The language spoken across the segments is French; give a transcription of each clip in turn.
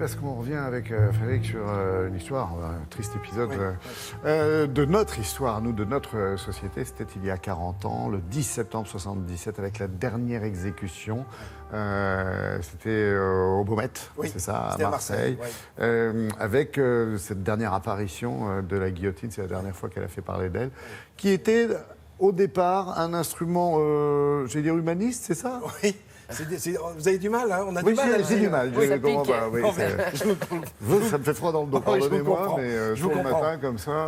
parce qu'on revient avec Frédéric sur une histoire, un triste épisode de notre histoire, nous, de notre société. C'était il y a 40 ans, le 10 septembre 77, avec la dernière exécution. C'était au Beaumet, c'est ça, à Marseille. Avec cette dernière apparition de la guillotine, c'est la dernière fois qu'elle a fait parler d'elle, qui était au départ un instrument, j'allais dire humaniste, c'est ça? Oui. Vous avez du mal, hein? On a du mal. J'ai du mal. Oui, ça me fait froid dans le dos, pardonnez-moi, mais je le matin comme ça.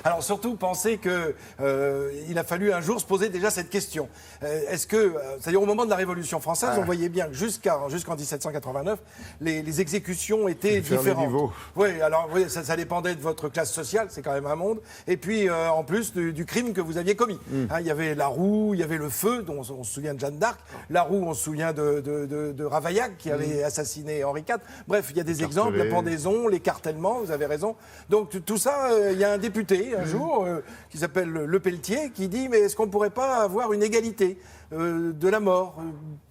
Alors surtout, pensez qu'il a fallu un jour se poser déjà cette question. Est-ce que, c'est-à-dire au moment de la Révolution française, on voyait bien que jusqu'en 1789, les exécutions étaient différentes. Oui, alors ça dépendait de votre classe sociale, c'est quand même un monde. Et puis en plus du crime que vous aviez commis. Il y avait la roue, il y avait le feu, dont on se souvient de Jeanne d'Arc. La roue, on se souvient de Ravaillac qui avait assassiné Henri IV. Bref, il y a des exemples, la pendaison, l'écartèlement, vous avez raison. Donc tout ça, il y a un député un jour qui s'appelle Le Pelletier qui dit mais est-ce qu'on ne pourrait pas avoir une égalité de la mort?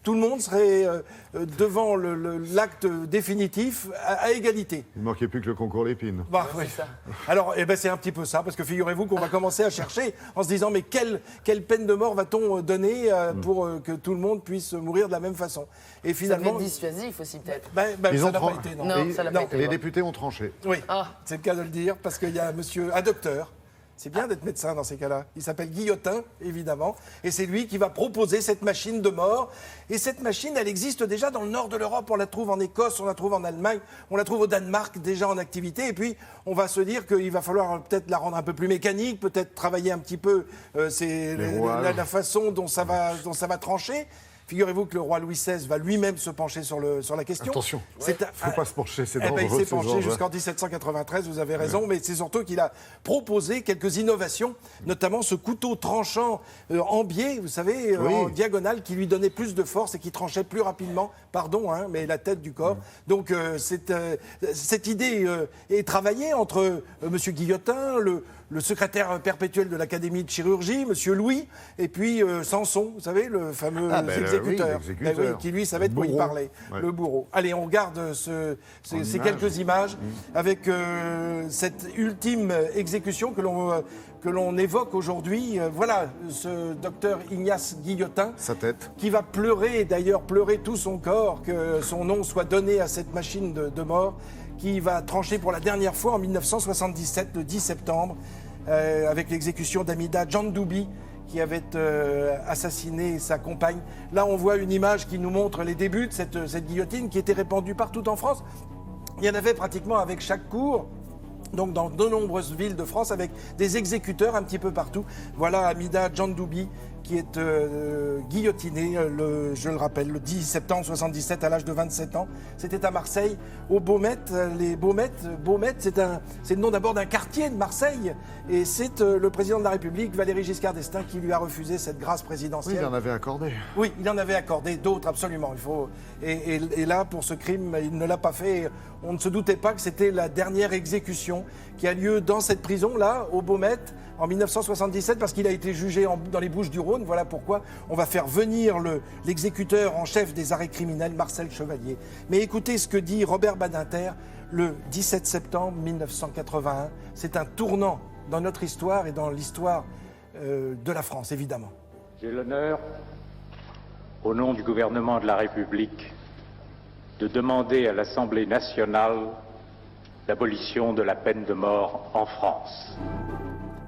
Tout le monde serait devant l'acte définitif à égalité. Il ne manquait plus que le concours Lépine. Bah, oui. Ça. Alors, c'est un petit peu ça, parce que figurez-vous qu'on va commencer à chercher en se disant mais quelle peine de mort va-t-on donner pour que tout le monde puisse mourir de la même façon? Et finalement, ça fait dissuasif aussi peut-être. Ça n'a pas été, non. Non, ça n'a pas été. Les députés ont tranché. Oui, c'est le cas de le dire, parce qu'il y a un docteur. C'est bien d'être médecin dans ces cas-là. Il s'appelle Guillotin, évidemment, et c'est lui qui va proposer cette machine de mort. Et cette machine, elle existe déjà dans le nord de l'Europe. On la trouve en Écosse, on la trouve en Allemagne, on la trouve au Danemark, déjà en activité. Et puis, on va se dire qu'il va falloir peut-être la rendre un peu plus mécanique, peut-être travailler un petit peu la façon dont ça va trancher. Figurez-vous que le roi Louis XVI va lui-même se pencher sur la question. Attention, il ne faut pas se pencher, c'est dangereux. Il s'est penché jusqu'en 1793, vous avez raison, mais c'est surtout qu'il a proposé quelques innovations, notamment ce couteau tranchant en biais, vous savez, en diagonale, qui lui donnait plus de force et qui tranchait plus rapidement, mais la tête du corps. Donc cette idée est travaillée entre M. Guillotin, le secrétaire perpétuel de l'Académie de chirurgie, M. Louis, et puis Samson, vous savez, le fameux exécuteur, qui lui savait de quoi il parlait, le bourreau. Allez, on regarde ces quelques images avec cette ultime exécution que l'on évoque aujourd'hui. Voilà, ce docteur Ignace Guillotin, sa tête, qui va pleurer, d'ailleurs pleurer tout son corps, que son nom soit donné à cette machine de mort, qui va trancher pour la dernière fois en 1977, le 10 septembre, avec l'exécution d'Amida Djandoubi, qui avait assassiné sa compagne. Là, on voit une image qui nous montre les débuts de cette guillotine qui était répandue partout en France. Il y en avait pratiquement avec chaque cour. Donc dans de nombreuses villes de France, avec des exécuteurs un petit peu partout. Voilà Amida Djandoubi qui est guillotinée, je le rappelle, le 10 septembre 77 à l'âge de 27 ans. C'était à Marseille, au Beaumet. Les Beaumet, c'est le nom d'abord d'un quartier de Marseille. Et c'est le président de la République, Valéry Giscard d'Estaing, qui lui a refusé cette grâce présidentielle. Oui, il en avait accordé. Oui, il en avait accordé d'autres, absolument. Et là, pour ce crime, il ne l'a pas fait. On ne se doutait pas que c'était la dernière exécution qui a lieu dans cette prison-là, au Beaumet, en 1977, parce qu'il a été jugé dans les Bouches-du-Rhône. Voilà pourquoi on va faire venir l'exécuteur en chef des arrêts criminels, Marcel Chevalier. Mais écoutez ce que dit Robert Badinter le 17 septembre 1981. C'est un tournant dans notre histoire et dans l'histoire de la France, évidemment. J'ai l'honneur, au nom du gouvernement de la République, de demander à l'Assemblée nationale l'abolition de la peine de mort en France.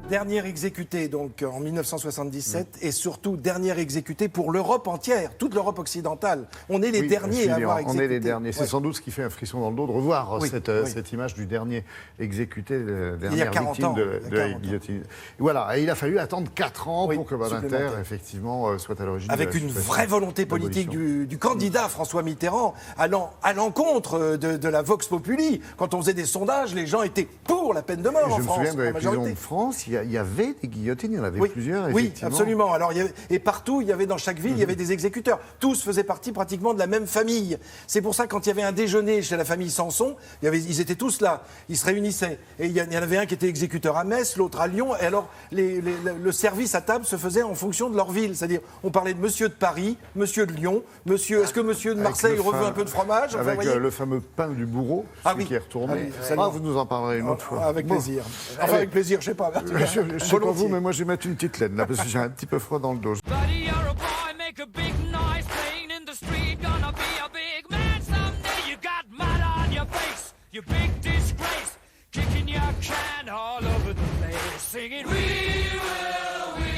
Dernière exécutée donc en 1977 et surtout dernière exécutée pour l'Europe entière, toute l'Europe occidentale. On est les derniers à avoir exécuté. On est les derniers. C'est sans doute ce qui fait un frisson dans le dos de revoir cette image du dernier exécuté, dernière victime de la guillotine. Voilà, et il a fallu attendre 4 ans pour que Badinter, effectivement, soit à l'origine avec une vraie volonté politique du candidat François Mitterrand, allant à l'encontre de la Vox Populi. Quand on faisait des sondages, les gens étaient pour la peine de mort en France. Je me souviens de la prison de France, il y il y avait des guillotines, il y en avait plusieurs, Oui, effectivement. absolument. Alors, et partout, il y avait dans chaque ville, il y avait des exécuteurs. Tous faisaient partie pratiquement de la même famille. C'est pour ça, quand il y avait un déjeuner chez la famille Sanson, ils étaient tous là, ils se réunissaient. Et il y en avait un qui était exécuteur à Metz, l'autre à Lyon. Et alors, le service à table se faisait en fonction de leur ville. C'est-à-dire, on parlait de monsieur de Paris, monsieur de Lyon, est-ce que monsieur de Marseille reveut un peu de fromage? Enfin, avec le fameux pain du bourreau, celui qui est retourné. Vous nous en parlerez une autre fois. Avec plaisir. Enfin, avec plaisir, je sais pas. Je sais pas vous, mais moi je vais mettre une petite laine là parce que j'ai un petit peu froid dans le dos. Buddy, you're a boy, make a big noise, playing in the street, gonna be a big man someday. You got mud on your face, you big disgrace, kicking your can all over the place, singing we will.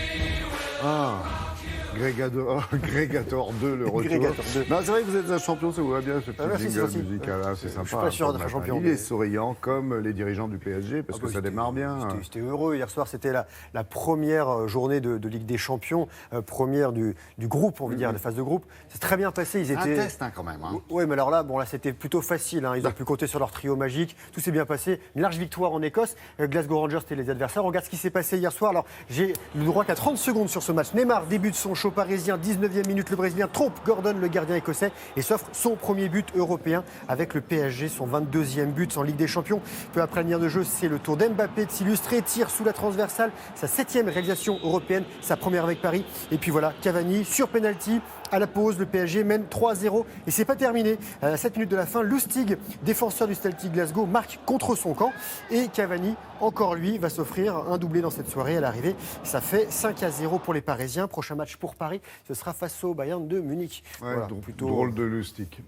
Grégator 2, le retour. Grégator 2. Non, c'est vrai que vous êtes un champion, ça vous va bien, ce petit jingle musical. C'est sympa. Je suis pas sûr d'être un champion. Il est souriant comme les dirigeants du PSG parce que ça démarre bien. J'étais heureux. Hier soir, c'était la première journée de Ligue des Champions, première du groupe, on veut dire, de phase de groupe. C'est très bien passé. Un test quand même. Oui, mais alors là, c'était plutôt facile. Ils ont pu compter sur leur trio magique. Tout s'est bien passé. Une large victoire en Écosse. Glasgow Rangers, c'était les adversaires. On regarde ce qui s'est passé hier soir. Alors, j'ai le droit qu'à 30 secondes sur ce match. Neymar débute son show parisien, 19e minute, le Brésilien trompe Gordon, le gardien écossais, et s'offre son premier but européen avec le PSG, son 22e but en Ligue des Champions. Peu après la ligne de jeu, c'est le tour d'Mbappé de s'illustrer, tire sous la transversale, sa 7e réalisation européenne, sa première avec Paris. Et puis voilà, Cavani sur penalty. À la pause, le PSG mène 3-0 et c'est pas terminé. À 7 minutes de la fin, Lustig, défenseur du Celtic Glasgow, marque contre son camp et Cavani, encore lui, va s'offrir un doublé dans cette soirée à l'arrivée. Ça fait 5-0 pour les Parisiens. Prochain match pour Paris, ce sera face au Bayern de Munich. Ouais, voilà, plutôt drôle de Lustig.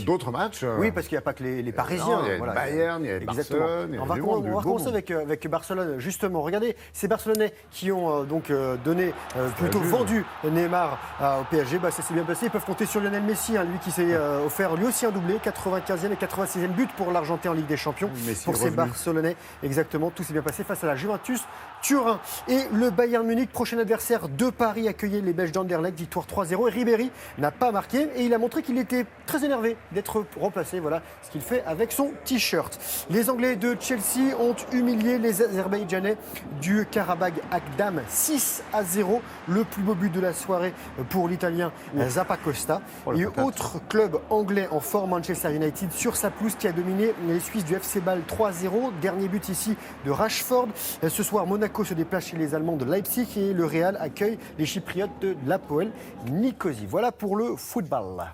D'autres matchs Oui, parce qu'il n'y a pas que les Parisiens. Il y a le Bayern, il y a le Barcelone. On va commencer avec Barcelone. Justement, regardez, ces Barcelonais qui ont donné, plutôt vendu Neymar au PSG. Ça s'est bien passé. Ils peuvent compter sur Lionel Messi, lui qui s'est offert lui aussi un doublé, 95e et 86e but pour l'Argentin en Ligue des Champions. Messi pour ces Barcelonais, exactement, tout s'est bien passé face à la Juventus Turin. Et le Bayern Munich, prochain adversaire de Paris, accueillait les Belges d'Anderlecht, victoire 3-0. Et Ribéry n'a pas marqué et il a montré qu'il était très énervé d'être remplacé. Voilà ce qu'il fait avec son t-shirt. Les Anglais de Chelsea ont humilié les Azerbaïdjanais du Karabagh Akdam 6-0. Le plus beau but de la soirée pour l'Italien Zappacosta. Et autre club anglais en forme, Manchester United, sur sa pelouse qui a dominé les Suisses du FC Bâle 3-0. Dernier but ici de Rashford. Ce soir, Monaco se déplace chez les Allemands de Leipzig et le Real accueille les Chypriotes de l'Apoel Nicosie. Voilà pour le football.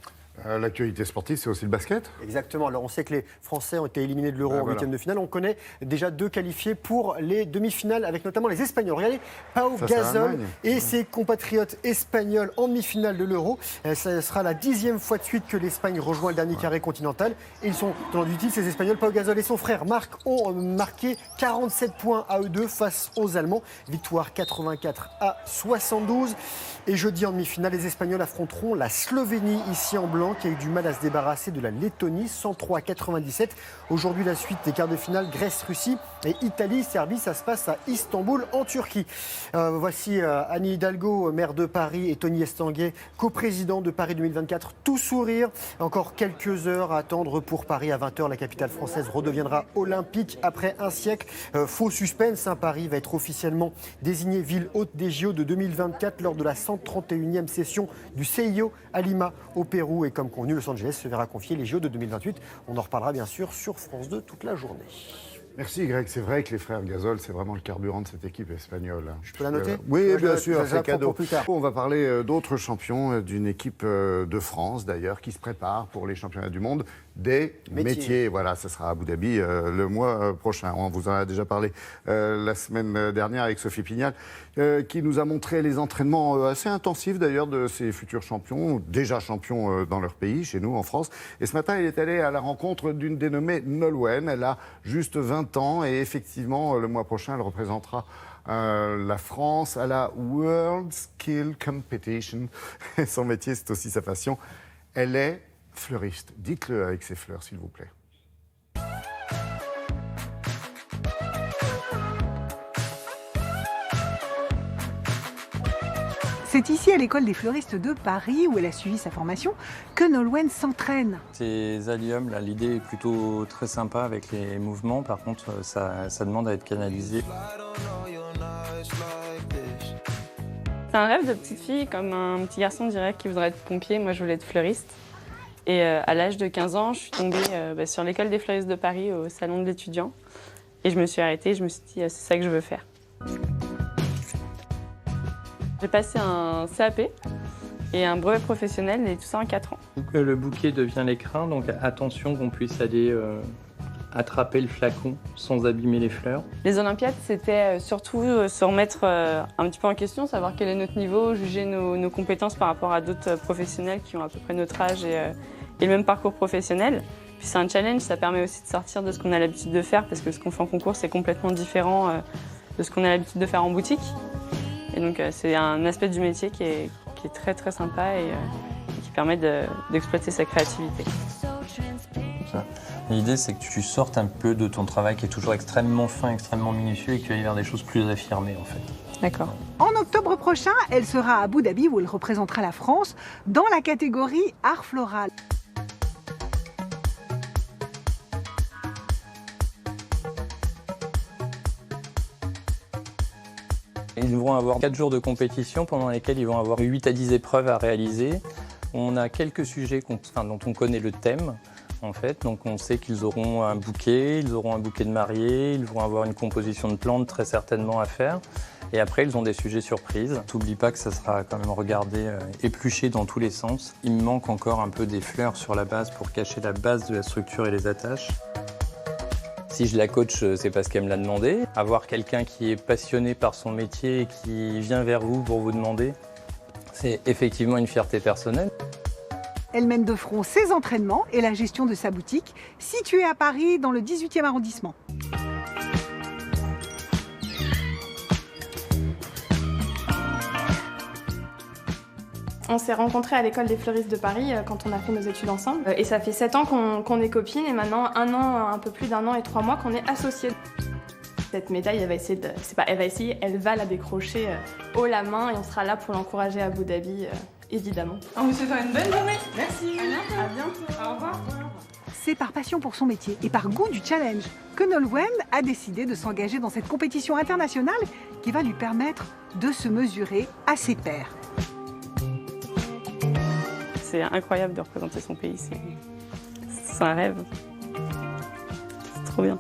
L'actualité sportive, c'est aussi le basket. Exactement. Alors, on sait que les Français ont été éliminés de l'Euro en huitième de finale. On connaît déjà 2 qualifiés pour les demi-finales, avec notamment les Espagnols. Regardez, Pau Gasol et ses compatriotes espagnols en demi-finale de l'Euro. Ce sera la 10e fois de suite que l'Espagne rejoint le dernier carré continental. Et ils sont dans du titre, ces Espagnols. Pau Gasol et son frère Marc ont marqué 47 points à eux deux face aux Allemands. Victoire 84-72. Et jeudi en demi-finale, les Espagnols affronteront la Slovénie ici en blanc, qui a eu du mal à se débarrasser de la Lettonie, 103-97. Aujourd'hui, la suite des quarts de finale, Grèce-Russie et Italie-Serbie. Ça se passe à Istanbul, en Turquie. Voici Anne Hidalgo, maire de Paris, et Tony Estanguet, coprésident de Paris 2024. Tout sourire. Encore quelques heures à attendre pour Paris. À 20h, la capitale française redeviendra olympique après un siècle. Faux suspense, Paris va être officiellement désignée ville hôte des JO de 2024 lors de la 131e session du CIO à Lima, au Pérou. Et comme convenu, Los Angeles se verra confier les JO de 2028. On en reparlera bien sûr sur France 2 toute la journée. Merci Greg, c'est vrai que les frères Gasol, c'est vraiment le carburant de cette équipe espagnole. Je peux la noter ? Oui, bien sûr, c'est cadeau. Plus tard. On va parler d'autres champions, d'une équipe de France d'ailleurs, qui se prépare pour les championnats du monde des métiers. Voilà, ça sera à Abu Dhabi le mois prochain. On vous en a déjà parlé la semaine dernière avec Sophie Pignal, qui nous a montré les entraînements assez intensifs d'ailleurs de ces futurs champions, déjà champions dans leur pays, chez nous en France. Et ce matin, il est allé à la rencontre d'une dénommée Nolwenn. Elle a juste 20 ans et effectivement, le mois prochain, elle représentera la France à la World Skill Competition. Son métier, c'est aussi sa passion. Elle est fleuriste. Dites-le avec ses fleurs, s'il vous plaît. C'est ici, à l'école des fleuristes de Paris, où elle a suivi sa formation, que Nolwenn s'entraîne. Ces alliums, là, l'idée est plutôt très sympa avec les mouvements. Par contre, ça demande à être canalisé. C'était un rêve de petite fille, comme un petit garçon dirait qui voudrait être pompier. Moi, je voulais être fleuriste. Et à l'âge de 15 ans, je suis tombée sur l'école des fleuristes de Paris, au salon de l'étudiant. Et je me suis arrêtée, je me suis dit, c'est ça que je veux faire. J'ai passé un CAP et un brevet professionnel, et tout ça en 4 ans. Donc, le bouquet devient l'écrin, donc attention qu'on puisse aller attraper le flacon sans abîmer les fleurs. Les Olympiades, c'était surtout se remettre un petit peu en question, savoir quel est notre niveau, juger nos compétences par rapport à d'autres professionnels qui ont à peu près notre âge et le même parcours professionnel. Puis c'est un challenge, ça permet aussi de sortir de ce qu'on a l'habitude de faire, parce que ce qu'on fait en concours, c'est complètement différent de ce qu'on a l'habitude de faire en boutique. Et donc c'est un aspect du métier qui est très très sympa et qui permet d'exploiter sa créativité. L'idée, c'est que tu sortes un peu de ton travail qui est toujours extrêmement fin, extrêmement minutieux et que tu ailles vers des choses plus affirmées en fait. D'accord. En octobre prochain, elle sera à Abu Dhabi où elle représentera la France dans la catégorie art floral. Ils vont avoir 4 jours de compétition pendant lesquels ils vont avoir 8 à 10 épreuves à réaliser. On a quelques sujets dont on connaît le thème. En fait, donc on sait qu'ils auront un bouquet, ils auront un bouquet de mariée, ils vont avoir une composition de plantes très certainement à faire. Et après, ils ont des sujets surprises. T'oublies pas que ça sera quand même regardé, épluché dans tous les sens. Il me manque encore un peu des fleurs sur la base pour cacher la base de la structure et les attaches. Si je la coach, c'est parce qu'elle me l'a demandé. Avoir quelqu'un qui est passionné par son métier et qui vient vers vous pour vous demander, c'est effectivement une fierté personnelle. Elle mène de front ses entraînements et la gestion de sa boutique, située à Paris dans le 18e arrondissement. On s'est rencontrés à l'école des fleuristes de Paris quand on a fait nos études ensemble. Et ça fait 7 ans qu'on est copines et maintenant un peu plus d'1 an et 3 mois qu'on est associées. Cette médaille, elle va la décrocher haut la main et on sera là pour l'encourager à Abu Dhabi, évidemment. On vous souhaite une bonne journée. Merci. À bientôt. Au revoir. C'est par passion pour son métier et par goût du challenge que Nolwenn a décidé de s'engager dans cette compétition internationale qui va lui permettre de se mesurer à ses pairs. C'est incroyable de représenter son pays, c'est un rêve. C'est trop bien.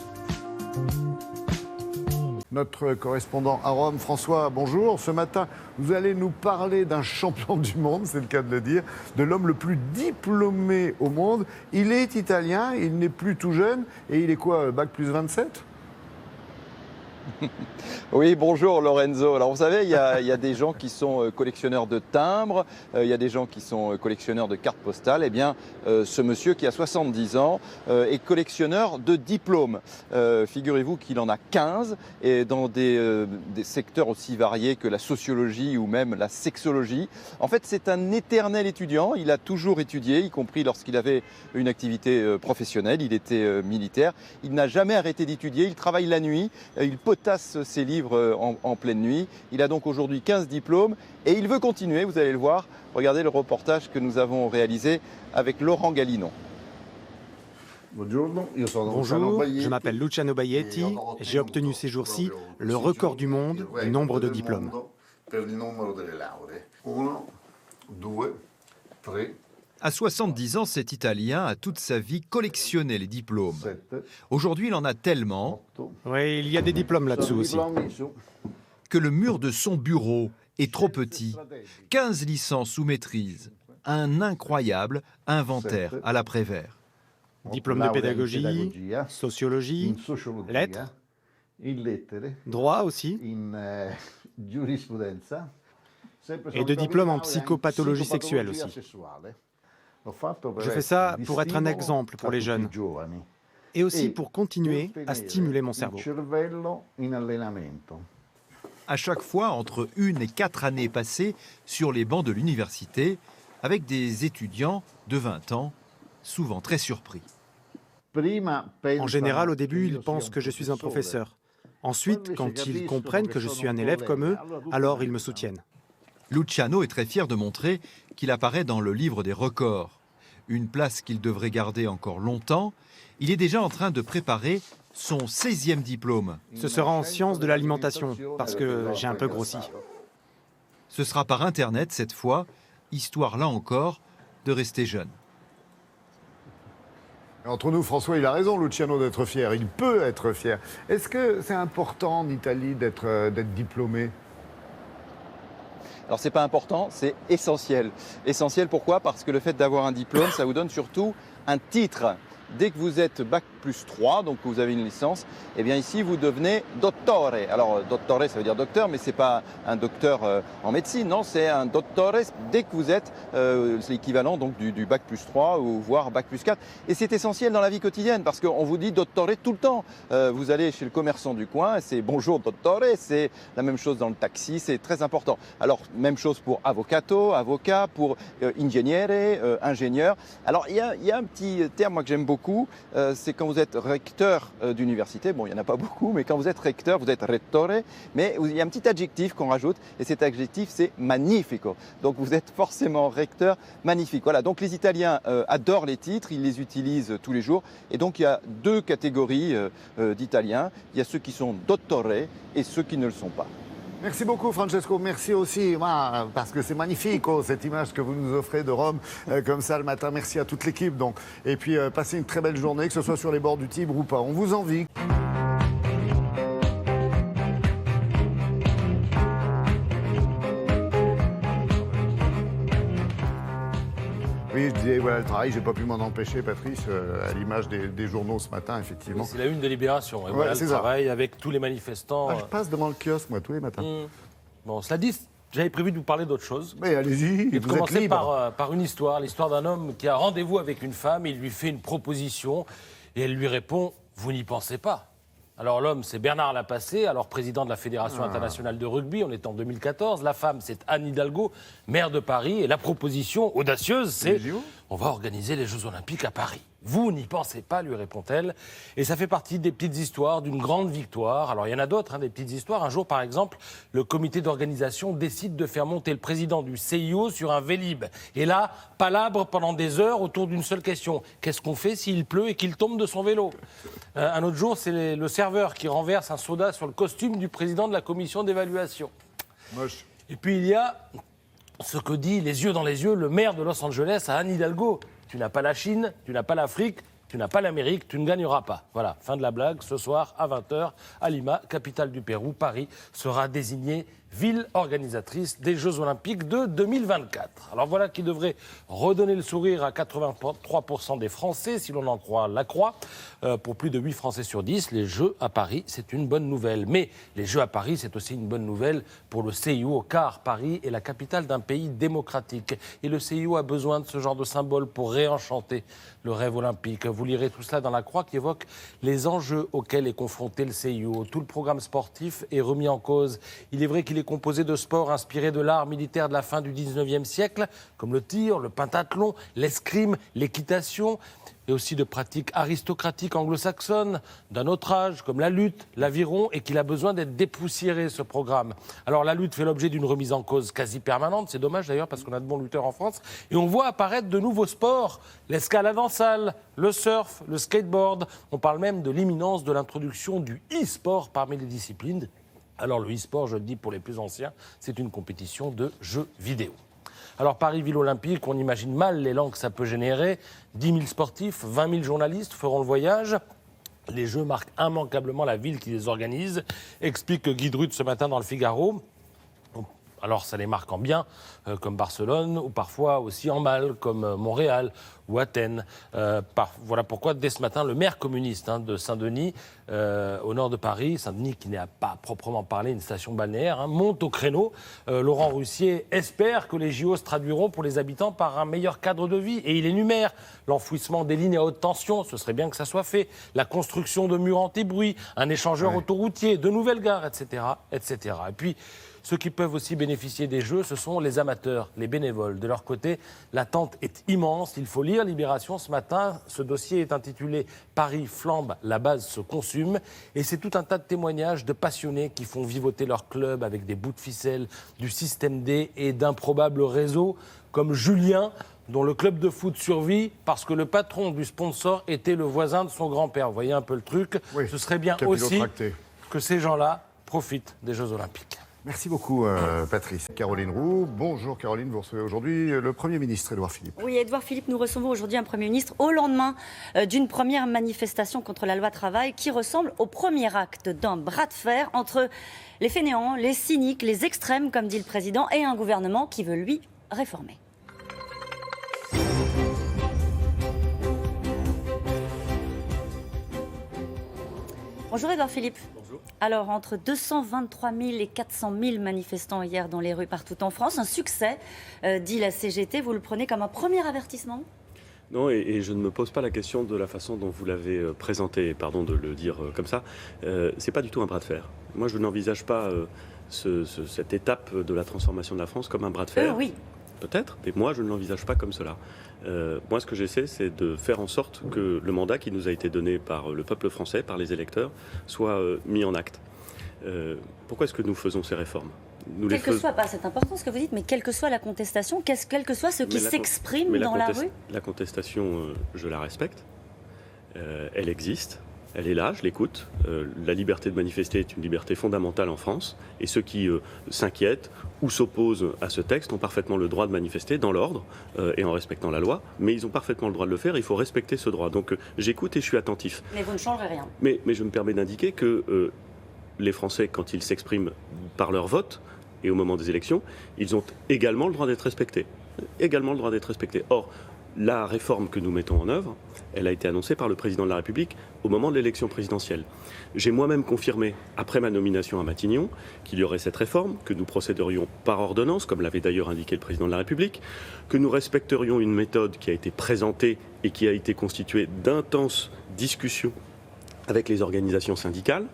Notre correspondant à Rome, François, bonjour. Ce matin, vous allez nous parler d'un champion du monde, c'est le cas de le dire, de l'homme le plus diplômé au monde. Il est italien, il n'est plus tout jeune, et il est quoi, bac plus 27 ? Oui, bonjour Lorenzo. Alors vous savez, il y a des gens qui sont collectionneurs de timbres, il y a des gens qui sont collectionneurs de cartes postales. Eh bien, ce monsieur qui a 70 ans est collectionneur de diplômes. Figurez-vous qu'il en a 15 et dans des secteurs aussi variés que la sociologie ou même la sexologie. En fait, c'est un éternel étudiant. Il a toujours étudié, y compris lorsqu'il avait une activité professionnelle. Il était militaire. Il n'a jamais arrêté d'étudier. Il travaille la nuit. Il potasse ses livres en pleine nuit. Il a donc aujourd'hui 15 diplômes et il veut continuer, vous allez le voir. Regardez le reportage que nous avons réalisé avec Laurent Galinon. Bonjour, je m'appelle Luciano Baietti et j'ai obtenu ces jours-ci le record du monde du nombre de diplômes. À 70 ans, cet Italien a toute sa vie collectionné les diplômes. Aujourd'hui, il en a tellement Oui, il y a des diplômes là-dessous aussi. Que le mur de son bureau est trop petit. 15 licences sous maîtrise. Un incroyable inventaire à la Prévert. Diplôme de pédagogie, sociologie, lettres, droit aussi, et de diplômes en psychopathologie sexuelle aussi. Je fais ça pour être un exemple pour les jeunes et aussi pour continuer à stimuler mon cerveau. À chaque fois, entre 1 et 4 années passées sur les bancs de l'université, avec des étudiants de 20 ans, souvent très surpris. En général, au début, ils pensent que je suis un professeur. Ensuite, quand ils comprennent que je suis un élève comme eux, alors ils me soutiennent. Luciano est très fier de montrer qu'il apparaît dans le livre des records. Une place qu'il devrait garder encore longtemps. Il est déjà en train de préparer son 16e diplôme. Ce sera en sciences de l'alimentation, parce que j'ai un peu grossi. Ce sera par Internet cette fois, histoire là encore de rester jeune. Entre nous, François, il a raison, Luciano, d'être fier. Il peut être fier. Est-ce que c'est important en Italie d'être diplômé ? Alors c'est pas important, c'est essentiel. Essentiel pourquoi ? Parce que le fait d'avoir un diplôme, ça vous donne surtout un titre. Dès que vous êtes bac plus 3, donc que vous avez une licence, eh bien ici vous devenez dottore. Alors dottore ça veut dire docteur, mais c'est pas un docteur en médecine, non, c'est un dottore dès que vous êtes, c'est l'équivalent donc du bac plus 3 ou voire bac plus 4. Et c'est essentiel dans la vie quotidienne parce qu'on vous dit dottore tout le temps. Vous allez chez le commerçant du coin, c'est bonjour dottore, c'est la même chose dans le taxi, c'est très important. Alors même chose pour avocat, pour ingegnere, ingénieur. Alors il y a un petit terme moi que j'aime beaucoup, c'est quand vous êtes recteur d'université, bon il n'y en a pas beaucoup, mais quand vous êtes recteur, vous êtes rettore, mais il y a un petit adjectif qu'on rajoute, et cet adjectif c'est magnifico. Donc vous êtes forcément recteur magnifique. Voilà, donc les Italiens adorent les titres, ils les utilisent tous les jours, et donc il y a deux catégories d'Italiens, il y a ceux qui sont dottore et ceux qui ne le sont pas. Merci beaucoup Francesco, merci aussi parce que c'est magnifique cette image que vous nous offrez de Rome comme ça le matin. Merci à toute l'équipe donc. Et puis passez une très belle journée, que ce soit sur les bords du Tibre ou pas. On vous envie. Oui, je disais, voilà le travail, j'ai pas pu m'en empêcher, Patrice, à l'image des journaux ce matin, effectivement. C'est la une de Libération, et Ouais, voilà c'est le ça. travail avec tous les manifestants. Je passe devant le kiosque, moi, tous les matins. Bon, cela dit, j'avais prévu de vous parler d'autre chose. Mais allez-y, Et de vous êtes commencer libre. par une histoire, l'histoire d'un homme qui a rendez-vous avec une femme, il lui fait une proposition, et elle lui répond « Vous n'y pensez pas ». Alors l'homme, c'est Bernard Lapassé, alors président de la Fédération internationale de rugby, on est en 2014. La femme, c'est Anne Hidalgo, maire de Paris. Et la proposition audacieuse, c'est « On va organiser les Jeux Olympiques à Paris ». Vous n'y pensez pas, lui répond-elle. Et ça fait partie des petites histoires d'une grande victoire. Alors il y en a d'autres, des petites histoires. Un jour, par exemple, le comité d'organisation décide de faire monter le président du CIO sur un Vélib. Et là, palabre pendant des heures autour d'une seule question. Qu'est-ce qu'on fait s'il pleut et qu'il tombe de son vélo ? Un autre jour, c'est le serveur qui renverse un soda sur le costume du président de la commission d'évaluation. Moche. Et puis il y a ce que dit, les yeux dans les yeux, le maire de Los Angeles à Anne Hidalgo. Tu n'as pas la Chine, tu n'as pas l'Afrique, tu n'as pas l'Amérique, tu ne gagneras pas. Voilà, fin de la blague. Ce soir, à 20h, à Lima, capitale du Pérou, Paris sera désignée ville organisatrice des Jeux Olympiques de 2024. Alors voilà qui devrait redonner le sourire à 83% des Français, si l'on en croit la Croix. Pour plus de 8 Français sur 10, les Jeux à Paris, c'est une bonne nouvelle. Mais les Jeux à Paris, c'est aussi une bonne nouvelle pour le CIO, car Paris est la capitale d'un pays démocratique. Et le CIO a besoin de ce genre de symbole pour réenchanter le rêve olympique. Vous lirez tout cela dans la Croix qui évoque les enjeux auxquels est confronté le CIO. Tout le programme sportif est remis en cause. Il est vrai qu'il est composé de sports inspirés de l'art militaire de la fin du 19e siècle, comme le tir, le pentathlon, l'escrime, l'équitation, et aussi de pratiques aristocratiques anglo-saxonnes d'un autre âge, comme la lutte, l'aviron, et qu'il a besoin d'être dépoussiéré, ce programme. Alors la lutte fait l'objet d'une remise en cause quasi permanente, c'est dommage d'ailleurs parce qu'on a de bons lutteurs en France, et on voit apparaître de nouveaux sports, l'escalade en salle, le surf, le skateboard. On parle même de l'imminence de l'introduction du e-sport parmi les disciplines. Alors le e-sport, je le dis pour les plus anciens, c'est une compétition de jeux vidéo. Alors Paris, ville olympique, on imagine mal l'élan que ça peut générer. 10 000 sportifs, 20 000 journalistes feront le voyage. Les Jeux marquent immanquablement la ville qui les organise, explique Guy Drut ce matin dans le Figaro. Alors ça les marque en bien, comme Barcelone, ou parfois aussi en mal, comme Montréal ou Athènes. Voilà pourquoi, dès ce matin, le maire communiste de Saint-Denis, au nord de Paris, Saint-Denis qui n'est pas proprement parlé une station balnéaire, monte au créneau. Laurent Russier espère que les JO se traduiront pour les habitants par un meilleur cadre de vie. Et il énumère l'enfouissement des lignes à haute tension, ce serait bien que ça soit fait, la construction de murs anti-bruit, un échangeur autoroutier, de nouvelles gares, etc., etc. Et puis, ceux qui peuvent aussi bénéficier des Jeux, ce sont les amateurs, les bénévoles. De leur côté, l'attente est immense. Il faut lire Libération ce matin. Ce dossier est intitulé « Paris flambe, la base se consume ». Et c'est tout un tas de témoignages de passionnés qui font vivoter leur club avec des bouts de ficelle, du système D et d'improbables réseaux, comme Julien, dont le club de foot survit parce que le patron du sponsor était le voisin de son grand-père. Vous voyez un peu le truc. Ce serait bien aussi que ces gens-là profitent des Jeux Olympiques. Merci beaucoup, Patrice. Caroline Roux, bonjour Caroline, vous recevez aujourd'hui le Premier ministre Édouard Philippe. Oui, Édouard Philippe, nous recevons aujourd'hui un Premier ministre au lendemain d'une première manifestation contre la loi travail qui ressemble au premier acte d'un bras de fer entre les fainéants, les cyniques, les extrêmes, comme dit le Président, et un gouvernement qui veut, lui, réformer. Bonjour Édouard Philippe. Bonjour. Alors, entre 223 000 et 400 000 manifestants hier dans les rues partout en France, un succès, dit la CGT. Vous le prenez comme un premier avertissement ? Non, et je ne me pose pas la question de la façon dont vous l'avez présenté, pardon de le dire comme ça. C'est pas du tout un bras de fer. Moi, je n'envisage pas cette étape de la transformation de la France comme un bras de fer. Oui. Peut-être, mais moi, je ne l'envisage pas comme cela. Moi, ce que j'essaie, c'est de faire en sorte que le mandat qui nous a été donné par le peuple français, par les électeurs, soit mis en acte. Pourquoi est-ce que nous faisons ces réformes ? Quelle que soit, c'est important ce que vous dites, mais quelle que soit la contestation, quel que soit ce qui s'exprime dans la rue ? La contestation, je la respecte. Elle existe. Elle est là, je l'écoute. La liberté de manifester est une liberté fondamentale en France. Et ceux qui s'inquiètent ou s'opposent à ce texte ont parfaitement le droit de manifester dans l'ordre et en respectant la loi. Mais ils ont parfaitement le droit de le faire. Il faut respecter ce droit. Donc j'écoute et je suis attentif. Mais vous ne changerez rien. Mais je me permets d'indiquer que les Français, quand ils s'expriment par leur vote et au moment des élections, ils ont également le droit d'être respectés. Également le droit d'être respectés. Or, la réforme que nous mettons en œuvre, elle a été annoncée par le président de la République au moment de l'élection présidentielle. J'ai moi-même confirmé, après ma nomination à Matignon, qu'il y aurait cette réforme, que nous procéderions par ordonnance, comme l'avait d'ailleurs indiqué le président de la République, que nous respecterions une méthode qui a été présentée et qui a été constituée d'intenses discussions avec les organisations syndicales,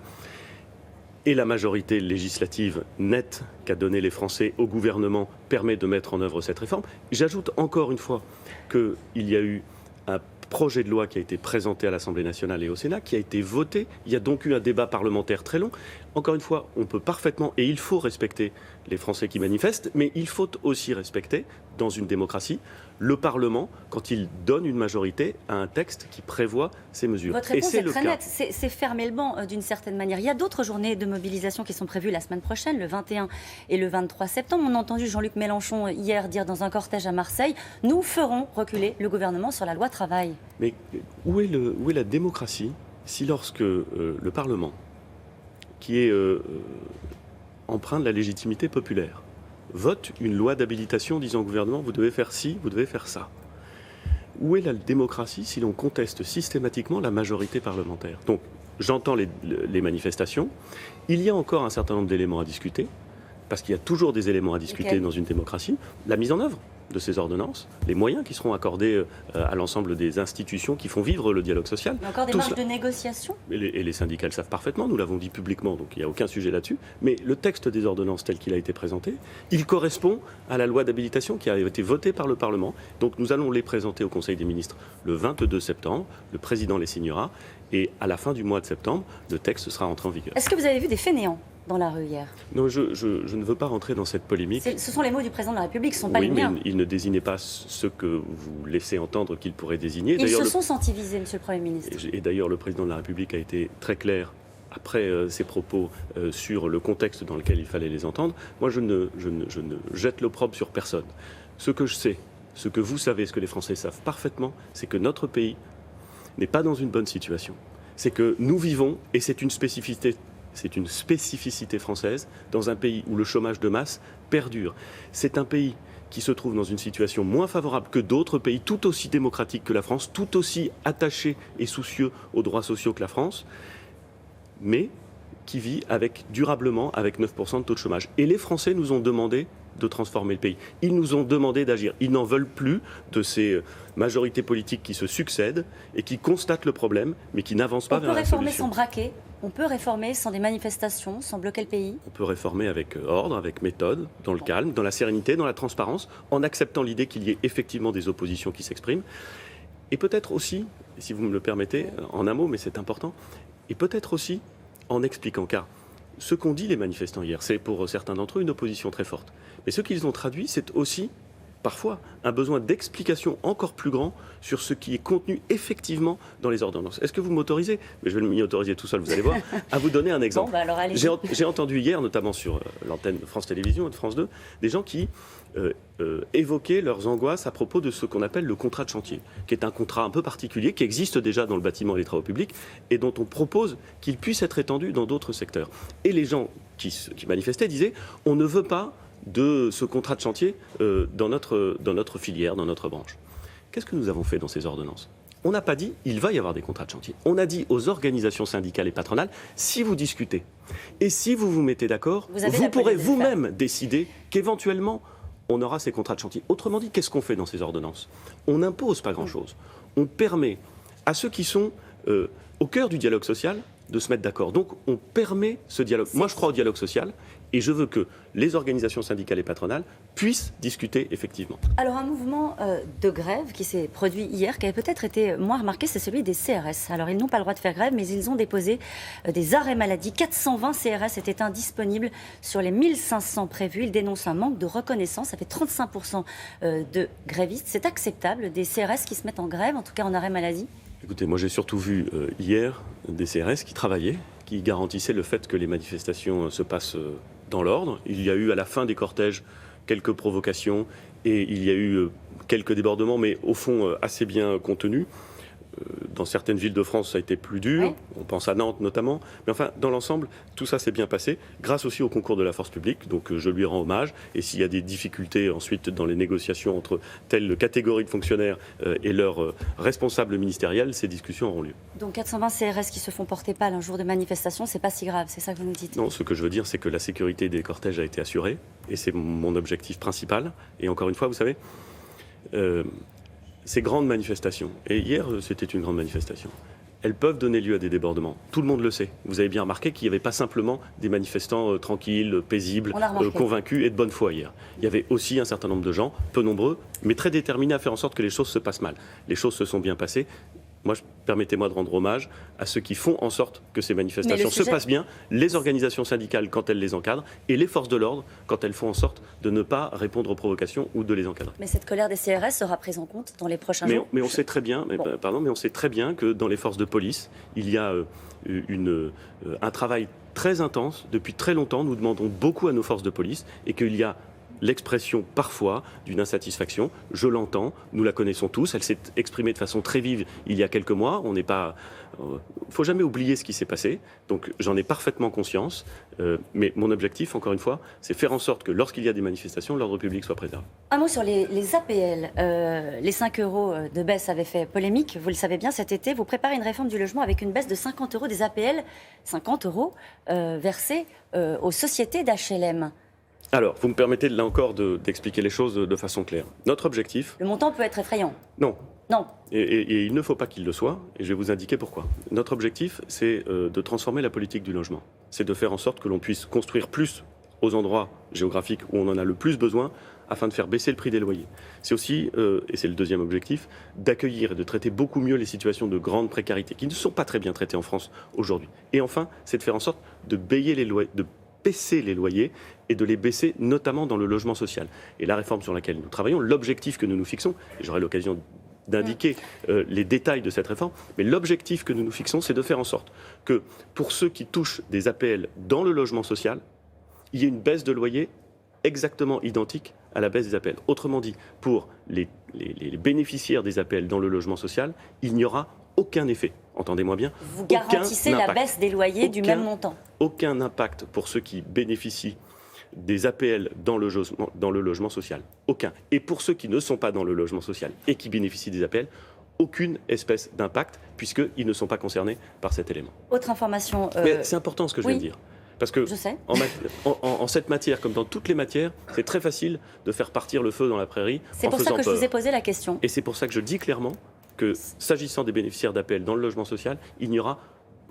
et la majorité législative nette qu'a donnée les Français au gouvernement permet de mettre en œuvre cette réforme. J'ajoute encore une fois qu'il y a eu un projet de loi qui a été présenté à l'Assemblée nationale et au Sénat, qui a été voté. Il y a donc eu un débat parlementaire très long. Encore une fois, on peut parfaitement, et il faut respecter les Français qui manifestent, mais il faut aussi respecter, dans une démocratie, le Parlement quand il donne une majorité à un texte qui prévoit ces mesures. Votre réponse est très nette, c'est fermer le banc d'une certaine manière. Il y a d'autres journées de mobilisation qui sont prévues la semaine prochaine, le 21 et le 23 septembre. On a entendu Jean-Luc Mélenchon hier dire dans un cortège à Marseille « Nous ferons reculer le gouvernement sur la loi travail ». Mais où est la démocratie si lorsque le Parlement, qui est empreint de la légitimité populaire, vote une loi d'habilitation disant au gouvernement « vous devez faire ci, vous devez faire ça ». Où est la démocratie si l'on conteste systématiquement la majorité parlementaire ? Donc, j'entends les manifestations. Il y a encore un certain nombre d'éléments à discuter, parce qu'il y a toujours des éléments à discuter dans une démocratie. La mise en œuvre de ces ordonnances, les moyens qui seront accordés à l'ensemble des institutions qui font vivre le dialogue social. Il y a encore des marges de négociation ? Et les syndicats le savent parfaitement, nous l'avons dit publiquement, donc il n'y a aucun sujet là-dessus. Mais le texte des ordonnances tel qu'il a été présenté, il correspond à la loi d'habilitation qui a été votée par le Parlement. Donc nous allons les présenter au Conseil des ministres le 22 septembre, le Président les signera, et à la fin du mois de septembre, le texte sera entré en vigueur. Est-ce que vous avez vu des fainéants dans la rue hier? Non, je ne veux pas rentrer dans cette polémique. Ce sont les mots du président de la République, ce ne sont pas les miens. Oui, mais il ne désignait pas ce que vous laissez entendre qu'il pourrait désigner. Ils se sont sentis visés, Monsieur le Premier ministre. Et d'ailleurs, le président de la République a été très clair après ses propos sur le contexte dans lequel il fallait les entendre. Moi, je ne jette l'opprobre sur personne. Ce que je sais, ce que vous savez, ce que les Français savent parfaitement, c'est que notre pays n'est pas dans une bonne situation. C'est que nous vivons, et c'est une spécificité française, dans un pays où le chômage de masse perdure. C'est un pays qui se trouve dans une situation moins favorable que d'autres pays, tout aussi démocratiques que la France, tout aussi attachés et soucieux aux droits sociaux que la France, mais qui vit durablement avec 9% de taux de chômage. Et les Français nous ont demandé de transformer le pays. Ils nous ont demandé d'agir. Ils n'en veulent plus de ces majorités politiques qui se succèdent et qui constatent le problème, mais qui n'avancent pas vers la solution. On peut réformer sans braquer, on peut réformer sans des manifestations, sans bloquer le pays. On peut réformer avec ordre, avec méthode, dans le calme, dans la sérénité, dans la transparence, en acceptant l'idée qu'il y ait effectivement des oppositions qui s'expriment. Et peut-être aussi, si vous me le permettez, en un mot, mais c'est important, et peut-être aussi en expliquant, car ce qu'ont dit les manifestants hier, c'est pour certains d'entre eux une opposition très forte. Mais ce qu'ils ont traduit, c'est aussi parfois un besoin d'explication encore plus grand sur ce qui est contenu effectivement dans les ordonnances. Est-ce que vous m'autorisez, mais je vais m'y autoriser tout seul, vous allez voir, à vous donner un exemple. Bon, bah alors, j'ai entendu hier, notamment sur l'antenne de France Télévisions et de France 2, des gens qui évoquaient leurs angoisses à propos de ce qu'on appelle le contrat de chantier, qui est un contrat un peu particulier, qui existe déjà dans le bâtiment et les travaux publics, et dont on propose qu'il puisse être étendu dans d'autres secteurs. Et les gens qui manifestaient disaient, on ne veut pas de ce contrat de chantier dans notre filière, dans notre branche. Qu'est-ce que nous avons fait dans ces ordonnances ? On n'a pas dit il va y avoir des contrats de chantier. On a dit aux organisations syndicales et patronales, si vous discutez et si vous vous mettez d'accord, vous pourrez vous-même décider qu'éventuellement on aura ces contrats de chantier. Autrement dit, qu'est-ce qu'on fait dans ces ordonnances ? On n'impose pas grand-chose. On permet à ceux qui sont au cœur du dialogue social de se mettre d'accord. Donc on permet ce dialogue. Moi je crois au dialogue social et je veux que les organisations syndicales et patronales puissent discuter effectivement. Alors un mouvement de grève qui s'est produit hier, qui avait peut-être été moins remarqué, c'est celui des CRS. Alors ils n'ont pas le droit de faire grève, mais ils ont déposé des arrêts maladie. 420 CRS étaient indisponibles sur les 1500 prévus. Ils dénoncent un manque de reconnaissance. Ça fait 35% de grévistes. C'est acceptable, des CRS qui se mettent en grève, en tout cas en arrêt maladie ? Écoutez, moi j'ai surtout vu hier des CRS qui travaillaient, qui garantissaient le fait que les manifestations se passent dans l'ordre. Il y a eu à la fin des cortèges quelques provocations et il y a eu quelques débordements, mais au fond assez bien contenus. Dans certaines villes de France, ça a été plus dur. Oui. On pense à Nantes notamment. Mais enfin, dans l'ensemble, tout ça s'est bien passé, grâce aussi au concours de la force publique. Donc je lui rends hommage. Et s'il y a des difficultés ensuite dans les négociations entre telle catégorie de fonctionnaires et leurs responsables ministériels, ces discussions auront lieu. Donc 420 CRS qui se font porter pâle un jour de manifestation, c'est pas si grave, c'est ça que vous nous dites ? Non, ce que je veux dire, c'est que la sécurité des cortèges a été assurée. Et c'est mon objectif principal. Et encore une fois, vous savez... ces grandes manifestations, et hier c'était une grande manifestation, elles peuvent donner lieu à des débordements. Tout le monde le sait. Vous avez bien remarqué qu'il n'y avait pas simplement des manifestants tranquilles, paisibles, convaincus et de bonne foi hier. Il y avait aussi un certain nombre de gens, peu nombreux, mais très déterminés à faire en sorte que les choses se passent mal. Les choses se sont bien passées. Moi, permettez-moi de rendre hommage à ceux qui font en sorte que ces manifestations se passent bien, les organisations syndicales quand elles les encadrent, et les forces de l'ordre quand elles font en sorte de ne pas répondre aux provocations ou de les encadrer. Mais cette colère des CRS sera prise en compte dans les prochains jours. Mais on sait très bien, on sait très bien que dans les forces de police, il y a un travail très intense. Depuis très longtemps, nous demandons beaucoup à nos forces de police et qu'il y a l'expression parfois d'une insatisfaction, je l'entends, nous la connaissons tous, elle s'est exprimée de façon très vive il y a quelques mois, on n'est pas... faut jamais oublier ce qui s'est passé, donc j'en ai parfaitement conscience, mais mon objectif, encore une fois, c'est faire en sorte que lorsqu'il y a des manifestations, l'ordre public soit préservé. Un mot sur les APL. Les 5 € de baisse avaient fait polémique, vous le savez bien, cet été, vous préparez une réforme du logement avec une baisse de 50 € des APL, 50 € versés aux sociétés d'HLM. Alors, vous me permettez là encore d'expliquer les choses de façon claire. Notre objectif... Le montant peut être effrayant. Non. Non. Et il ne faut pas qu'il le soit, et je vais vous indiquer pourquoi. Notre objectif, c'est de transformer la politique du logement. C'est de faire en sorte que l'on puisse construire plus aux endroits géographiques où on en a le plus besoin, afin de faire baisser le prix des loyers. C'est aussi, et c'est le deuxième objectif, d'accueillir et de traiter beaucoup mieux les situations de grande précarité, qui ne sont pas très bien traitées en France aujourd'hui. Et enfin, c'est de faire en sorte de baisser les loyers et de les baisser notamment dans le logement social. Et la réforme sur laquelle nous travaillons, l'objectif que nous nous fixons, et j'aurai l'occasion d'indiquer les détails de cette réforme, mais l'objectif que nous nous fixons, c'est de faire en sorte que pour ceux qui touchent des APL dans le logement social, il y ait une baisse de loyer exactement identique à la baisse des APL. Autrement dit, pour les bénéficiaires des APL dans le logement social, il n'y aura aucun effet. Entendez-moi bien. Vous garantissez la baisse des loyers du même montant. Aucun impact pour ceux qui bénéficient des APL dans le logement social. Aucun. Et pour ceux qui ne sont pas dans le logement social et qui bénéficient des APL, aucune espèce d'impact, puisqu'ils ne sont pas concernés par cet élément. Autre information... Mais c'est important ce que je viens de dire. Parce que je sais. En cette matière, comme dans toutes les matières, c'est très facile de faire partir le feu dans la prairie. C'est pour ça que je vous ai posé la question. Et c'est pour ça que je dis clairement que, s'agissant des bénéficiaires d'APL dans le logement social, il n'y aura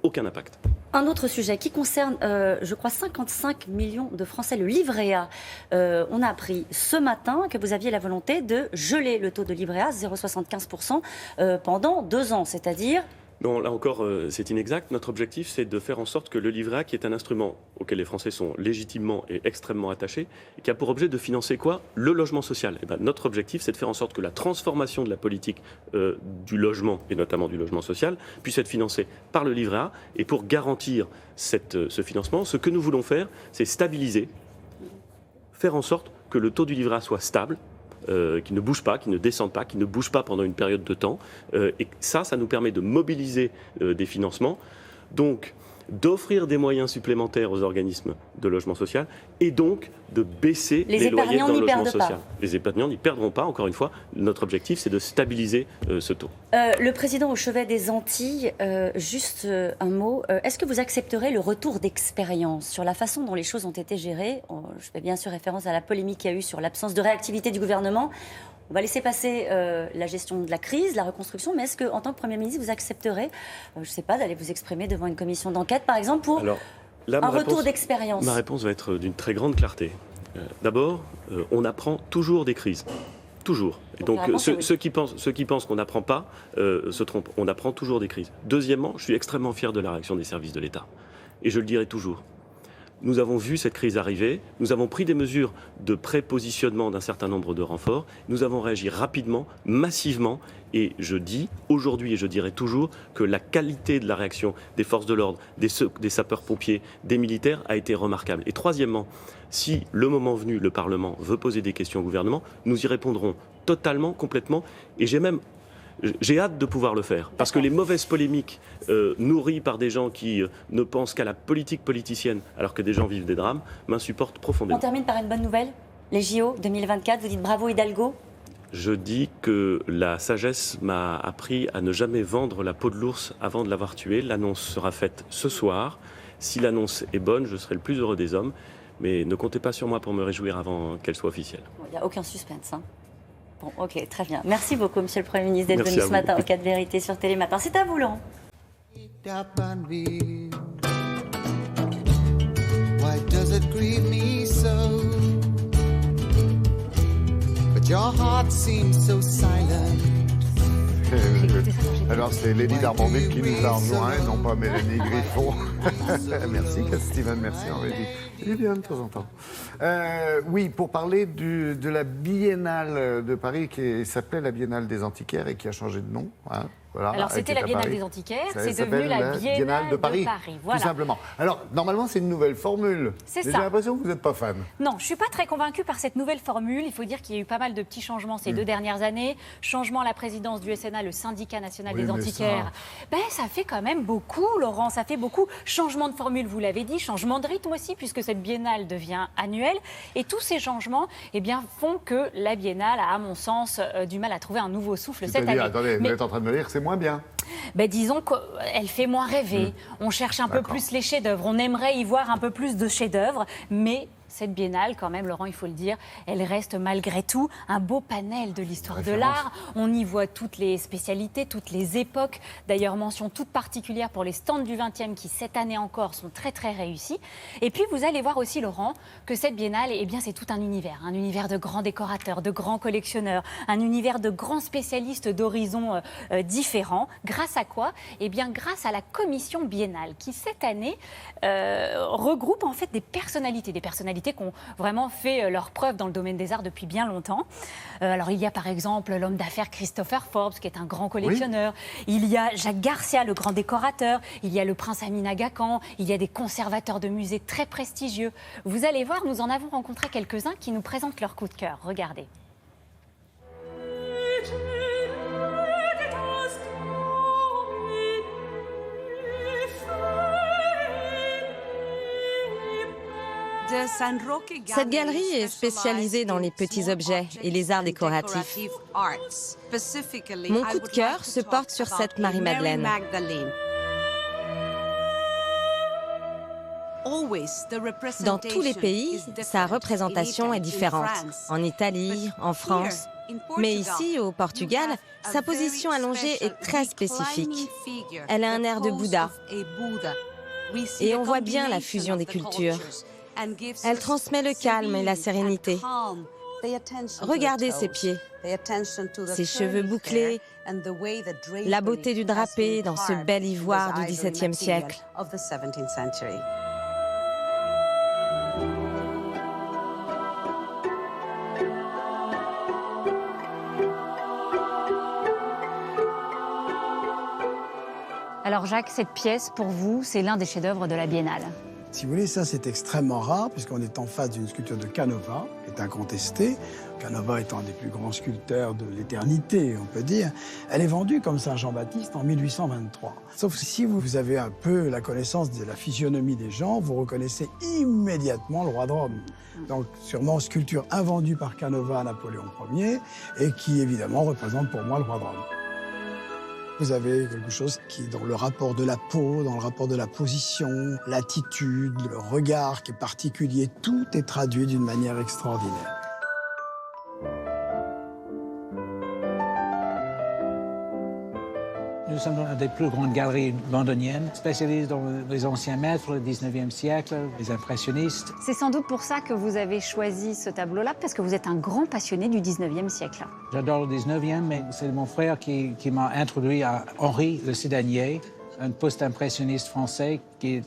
aucun impact. Un autre sujet qui concerne, je crois, 55 millions de Français, le livret A. On a appris ce matin que vous aviez la volonté de geler le taux de livret A, 0,75%, pendant 2 ans, c'est-à-dire Non, là encore, c'est inexact. Notre objectif, c'est de faire en sorte que le livret A, qui est un instrument auquel les Français sont légitimement et extrêmement attachés, et qui a pour objet de financer quoi? Le logement social. Et ben, notre objectif, c'est de faire en sorte que la transformation de la politique du logement, et notamment du logement social, puisse être financée par le livret A. Et pour garantir ce financement, ce que nous voulons faire, c'est stabiliser, faire en sorte que le taux du livret A soit stable, qui ne bouge pas, qui ne descende pas, qui ne bouge pas pendant une période de temps. Et ça nous permet de mobiliser des financements, donc d'offrir des moyens supplémentaires aux organismes de logement social et donc de baisser les loyers dans le logement social. Les épargnants n'y perdront pas, encore une fois. Notre objectif, c'est de stabiliser ce taux. Le président au chevet des Antilles, juste un mot. Est-ce que vous accepterez le retour d'expérience sur la façon dont les choses ont été gérées? Je fais bien sûr référence à la polémique qu'il y a eu sur l'absence de réactivité du gouvernement. On va laisser passer la gestion de la crise, la reconstruction, mais est-ce qu'en tant que Premier ministre, vous accepterez, je ne sais pas, d'aller vous exprimer devant une commission d'enquête, par exemple, pour un retour d'expérience? Ma réponse va être d'une très grande clarté. D'abord, on apprend toujours des crises. Toujours. Et donc, ceux qui pensent qu'on n'apprend pas se trompent. On apprend toujours des crises. Deuxièmement, je suis extrêmement fier de la réaction des services de l'État. Et je le dirai toujours. Nous avons vu cette crise arriver, nous avons pris des mesures de prépositionnement d'un certain nombre de renforts, nous avons réagi rapidement, massivement, et je dis aujourd'hui et je dirai toujours que la qualité de la réaction des forces de l'ordre, des sapeurs-pompiers, des militaires a été remarquable. Et troisièmement, si le moment venu, le Parlement veut poser des questions au gouvernement, nous y répondrons totalement, complètement, et j'ai hâte de pouvoir le faire, parce que les mauvaises polémiques nourries par des gens qui ne pensent qu'à la politique politicienne, alors que des gens vivent des drames, m'insupportent profondément. On termine par une bonne nouvelle. Les JO 2024, vous dites bravo Hidalgo. Je dis que la sagesse m'a appris à ne jamais vendre la peau de l'ours avant de l'avoir tué. L'annonce sera faite ce soir. Si l'annonce est bonne, je serai le plus heureux des hommes. Mais ne comptez pas sur moi pour me réjouir avant qu'elle soit officielle. Il n'y a aucun suspense, hein. Bon, ok, très bien. Merci beaucoup, Monsieur le Premier ministre, d'être venu ce matin au 4 Vérité sur Télématin. C'est à vous, Laurent. Why does it grieve me so? But your heart seems so silent. Alors c'est Lady Darbanville qui nous a rejoint, non pas Mélanie Griffon. Merci Steven, merci Henri. Il est bien de temps en temps. Oui, pour parler de la Biennale de Paris qui s'appelait la Biennale des Antiquaires et qui a changé de nom. Hein. Voilà, alors c'était la Biennale des Antiquaires, c'est devenu la Biennale de Paris. Voilà. Tout simplement. Alors normalement c'est une nouvelle formule. C'est ça. J'ai l'impression que vous n'êtes pas fan. Non, je ne suis pas très convaincue par cette nouvelle formule. Il faut dire qu'il y a eu pas mal de petits changements ces 2 dernières années. Changement à la présidence du SNA, le syndicat national des antiquaires. Ça fait quand même beaucoup, Laurent, ça fait beaucoup. Changement de formule, vous l'avez dit, changement de rythme aussi, puisque cette Biennale devient annuelle. Et tous ces changements font que la Biennale a, à mon sens, du mal à trouver un nouveau souffle cette année. Attendez, vous êtes en train de me dire que c'est moins bien. Disons qu'elle fait moins rêver. On cherche un peu plus les chefs-d'œuvre. On aimerait y voir un peu plus de chefs-d'œuvre, mais cette biennale, quand même, Laurent, il faut le dire, elle reste malgré tout un beau panel de l'histoire de l'art. On y voit toutes les spécialités, toutes les époques. D'ailleurs, mention toute particulière pour les stands du 20e qui, cette année encore, sont très, très réussis. Et puis, vous allez voir aussi, Laurent, que cette biennale, c'est tout un univers de grands décorateurs, de grands collectionneurs, un univers de grands spécialistes d'horizons différents. Grâce à quoi? Grâce à la commission biennale qui, cette année, regroupe en fait des personnalités qui ont vraiment fait leur preuve dans le domaine des arts depuis bien longtemps. Alors il y a par exemple l'homme d'affaires Christopher Forbes, qui est un grand collectionneur. Oui. Il y a Jacques Garcia, le grand décorateur. Il y a le prince Amin Aga Khan. Il y a des conservateurs de musées très prestigieux. Vous allez voir, nous en avons rencontré quelques-uns qui nous présentent leur coup de cœur. Regardez. Cette galerie est spécialisée dans les petits objets et les arts décoratifs. Mon coup de cœur se porte sur cette Marie-Madeleine. Dans tous les pays, sa représentation est différente. En Italie, en France. Mais ici, au Portugal, sa position allongée est très spécifique. Elle a un air de Bouddha. Et on voit bien la fusion des cultures. Elle transmet le calme et la sérénité. Regardez ses pieds, ses cheveux bouclés, la beauté du drapé dans ce bel ivoire du XVIIe siècle. Alors Jacques, cette pièce, pour vous, c'est l'un des chefs-d'œuvre de la Biennale. Si vous voulez, ça c'est extrêmement rare puisqu'on est en face d'une sculpture de Canova, qui est incontestée. Canova étant un des plus grands sculpteurs de l'éternité, on peut dire. Elle est vendue comme Saint Jean-Baptiste en 1823. Sauf que si vous avez un peu la connaissance de la physionomie des gens, vous reconnaissez immédiatement le roi de Rome. Donc sûrement sculpture invendue par Canova à Napoléon Ier et qui évidemment représente pour moi le roi de Rome. Vous avez quelque chose qui est dans le rapport de la peau, dans le rapport de la position, l'attitude, le regard qui est particulier. Tout est traduit d'une manière extraordinaire. Nous sommes dans une des plus grandes galeries londoniennes, spécialisées dans les anciens maîtres, le 19e siècle, les impressionnistes. C'est sans doute pour ça que vous avez choisi ce tableau-là, parce que vous êtes un grand passionné du 19e siècle. J'adore le 19e, mais c'est mon frère qui m'a introduit à Henri Le Sédanier, un post-impressionniste français qui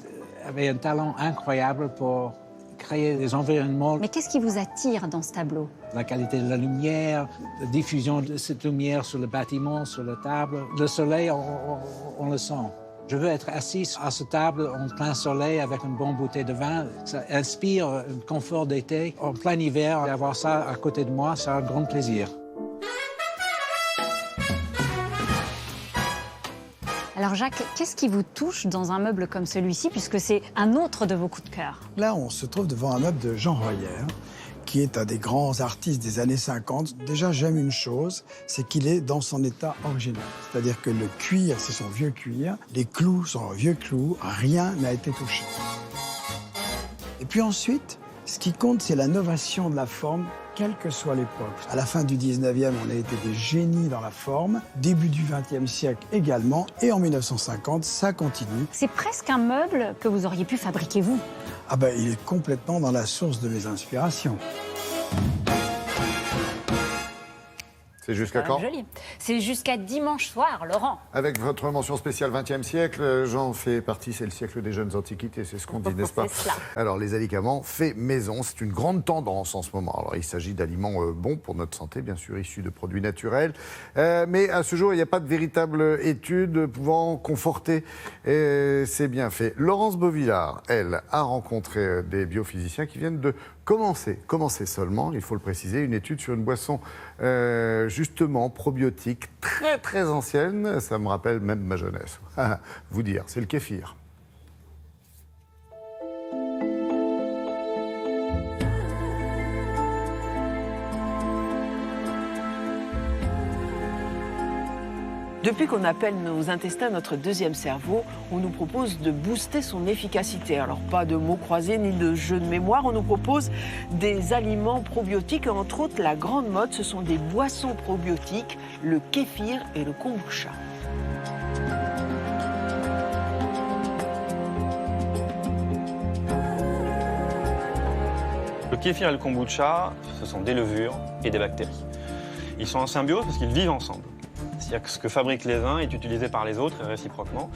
avait un talent incroyable pour créer des environnements. Mais qu'est-ce qui vous attire dans ce tableau? La qualité de la lumière, la diffusion de cette lumière sur le bâtiment, sur la table. Le soleil, on le sent. Je veux être assis à cette table en plein soleil avec une bonne bouteille de vin. Ça inspire un confort d'été. En plein hiver, avoir ça à côté de moi, c'est un grand plaisir. Alors Jacques, qu'est-ce qui vous touche dans un meuble comme celui-ci, puisque c'est un autre de vos coups de cœur? Là, on se trouve devant un meuble de Jean Royer, qui est un des grands artistes des années 50. Déjà, j'aime une chose, c'est qu'il est dans son état original. C'est-à-dire que le cuir, c'est son vieux cuir, les clous sont vieux clous, rien n'a été touché. Et puis ensuite, ce qui compte, c'est la novation de la forme, quelle que soit l'époque. À la fin du 19e, on a été des génies dans la forme, début du 20e siècle également, et en 1950, ça continue. C'est presque un meuble que vous auriez pu fabriquer vous. Ah ben, il est complètement dans la source de mes inspirations. C'est jusqu'à quand? Joli. C'est jusqu'à dimanche soir, Laurent. Avec votre mention spéciale 20e siècle, j'en fais partie, c'est le siècle des jeunes antiquités, c'est ce qu'on dit, n'est-ce pas? C'est cela. Alors, les alicaments faits maison, c'est une grande tendance en ce moment. Alors, il s'agit d'aliments bons pour notre santé, bien sûr, issus de produits naturels. Mais à ce jour, il n'y a pas de véritable étude pouvant conforter ces bienfaits. Laurence Beauvillard, elle, a rencontré des biophysiciens qui viennent de commencer seulement, il faut le préciser, une étude sur une boisson justement probiotique très très ancienne, ça me rappelle même ma jeunesse. Vous dire, c'est le kéfir. Depuis qu'on appelle nos intestins notre deuxième cerveau, on nous propose de booster son efficacité. Alors pas de mots croisés ni de jeux de mémoire, on nous propose des aliments probiotiques. Entre autres, la grande mode, ce sont des boissons probiotiques, le kéfir et le kombucha. Le kéfir et le kombucha, ce sont des levures et des bactéries. Ils sont en symbiose parce qu'ils vivent ensemble. C'est-à-dire que ce que fabriquent les uns est utilisé par les autres et réciproquement.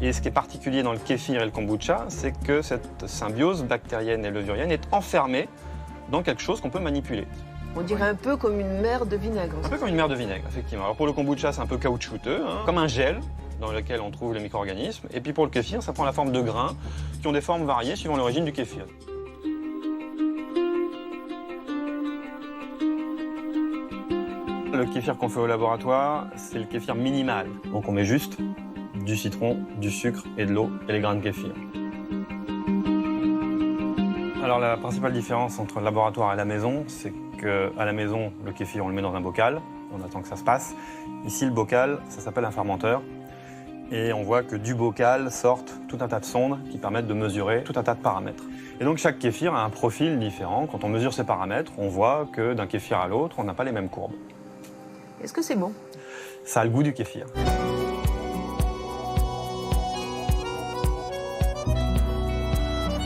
Et ce qui est particulier dans le kéfir et le kombucha, c'est que cette symbiose bactérienne et levurienne est enfermée dans quelque chose qu'on peut manipuler. On dirait un peu comme une mer de vinaigre. Un peu comme une mer de vinaigre, effectivement. Alors pour le kombucha, c'est un peu caoutchouteux, comme un gel dans lequel on trouve les micro-organismes. Et puis pour le kéfir, ça prend la forme de grains qui ont des formes variées suivant l'origine du kéfir. Le kéfir qu'on fait au laboratoire, c'est le kéfir minimal. Donc on met juste du citron, du sucre et de l'eau et les grains de kéfir. Alors la principale différence entre le laboratoire et la maison, c'est qu'à la maison, le kéfir, on le met dans un bocal, on attend que ça se passe. Ici, le bocal, ça s'appelle un fermenteur. Et on voit que du bocal sortent tout un tas de sondes qui permettent de mesurer tout un tas de paramètres. Et donc chaque kéfir a un profil différent. Quand on mesure ces paramètres, on voit que d'un kéfir à l'autre, on n'a pas les mêmes courbes. Est-ce que c'est bon? Ça a le goût du kéfir.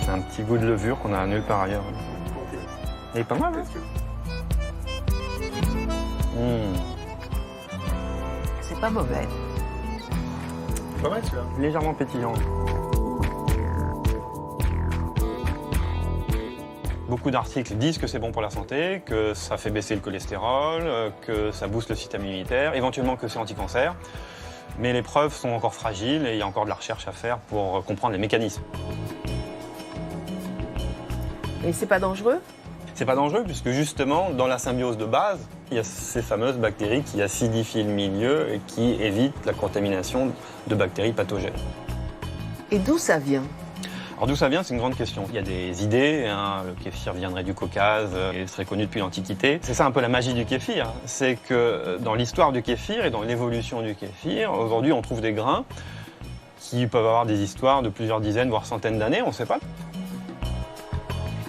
C'est un petit goût de levure qu'on a nulle part ailleurs. Il est pas mal, hein? C'est pas mauvais. Pas mal, celui-là. Légèrement pétillant. Beaucoup d'articles disent que c'est bon pour la santé, que ça fait baisser le cholestérol, que ça booste le système immunitaire, éventuellement que c'est anti-cancer. Mais les preuves sont encore fragiles et il y a encore de la recherche à faire pour comprendre les mécanismes. Et c'est pas dangereux? C'est pas dangereux puisque justement, dans la symbiose de base, il y a ces fameuses bactéries qui acidifient le milieu et qui évitent la contamination de bactéries pathogènes. Et d'où ça vient? Alors d'où ça vient, c'est une grande question. Il y a des idées, le kéfir viendrait du Caucase et serait connu depuis l'Antiquité. C'est ça un peu la magie du kéfir, c'est que dans l'histoire du kéfir et dans l'évolution du kéfir, aujourd'hui on trouve des grains qui peuvent avoir des histoires de plusieurs dizaines, voire centaines d'années, on ne sait pas.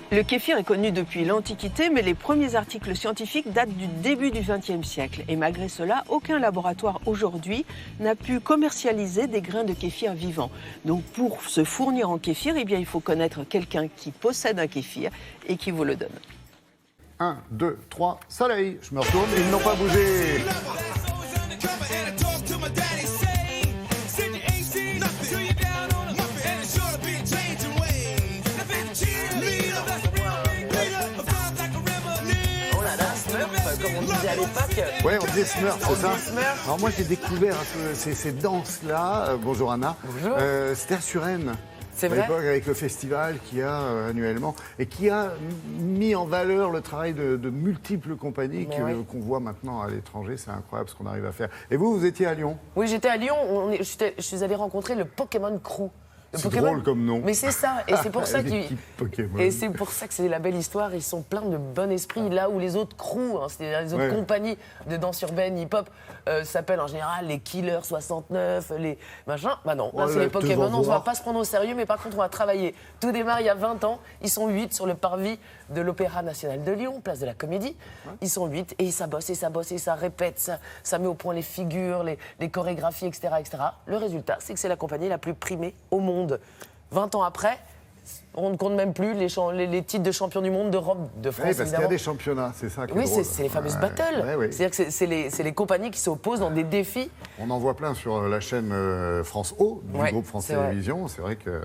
Le kéfir est connu depuis l'Antiquité, mais les premiers articles scientifiques datent du début du XXe siècle. Et malgré cela, aucun laboratoire aujourd'hui n'a pu commercialiser des grains de kéfir vivants. Donc pour se fournir en kéfir, eh bien, il faut connaître quelqu'un qui possède un kéfir et qui vous le donne. 1, 2, 3, soleil. Je me retourne et ils n'ont pas bougé. Comme on disait à l'époque. Oui, on disait Smurf, c'est ça? Smurf. Alors moi j'ai découvert ces danses-là, bonjour Anna, bonjour. C'était à Suresnes. C'est à vrai? l'époque, avec le festival qu'il y a annuellement et qui a mis en valeur le travail de multiples compagnies qu'on voit maintenant à l'étranger. C'est incroyable ce qu'on arrive à faire. Et vous étiez à Lyon? Oui, j'étais à Lyon. Je suis allée rencontrer le Pokémon Crew. C'est drôle comme nom. Mais c'est ça, et c'est pour ça que c'est la belle histoire. Ils sont pleins de bon esprit, là où les autres crews, c'est-à-dire les autres compagnies de danse urbaine, hip-hop, s'appellent en général les Killers 69, les machins. Bah non, là c'est les Pokémon, on ne va pas se prendre au sérieux, mais par contre on va travailler. Tout démarre il y a 20 ans, ils sont 8 sur le parvis de l'Opéra National de Lyon, place de la Comédie. Ils sont 8 et ça bosse et ça bosse et ça répète, ça met au point les figures, les chorégraphies, etc., etc. Le résultat, c'est que c'est la compagnie la plus primée au monde. 20 ans après, on ne compte même plus les titres de champion du monde d'Europe, de France. Oui, parce qu'il y a des championnats, c'est ça qui est drôle. Oui, c'est les fameuses battles. C'est-à-dire que c'est les compagnies qui s'opposent dans des défis. On en voit plein sur la chaîne France O du groupe France Télévisions. C'est vrai que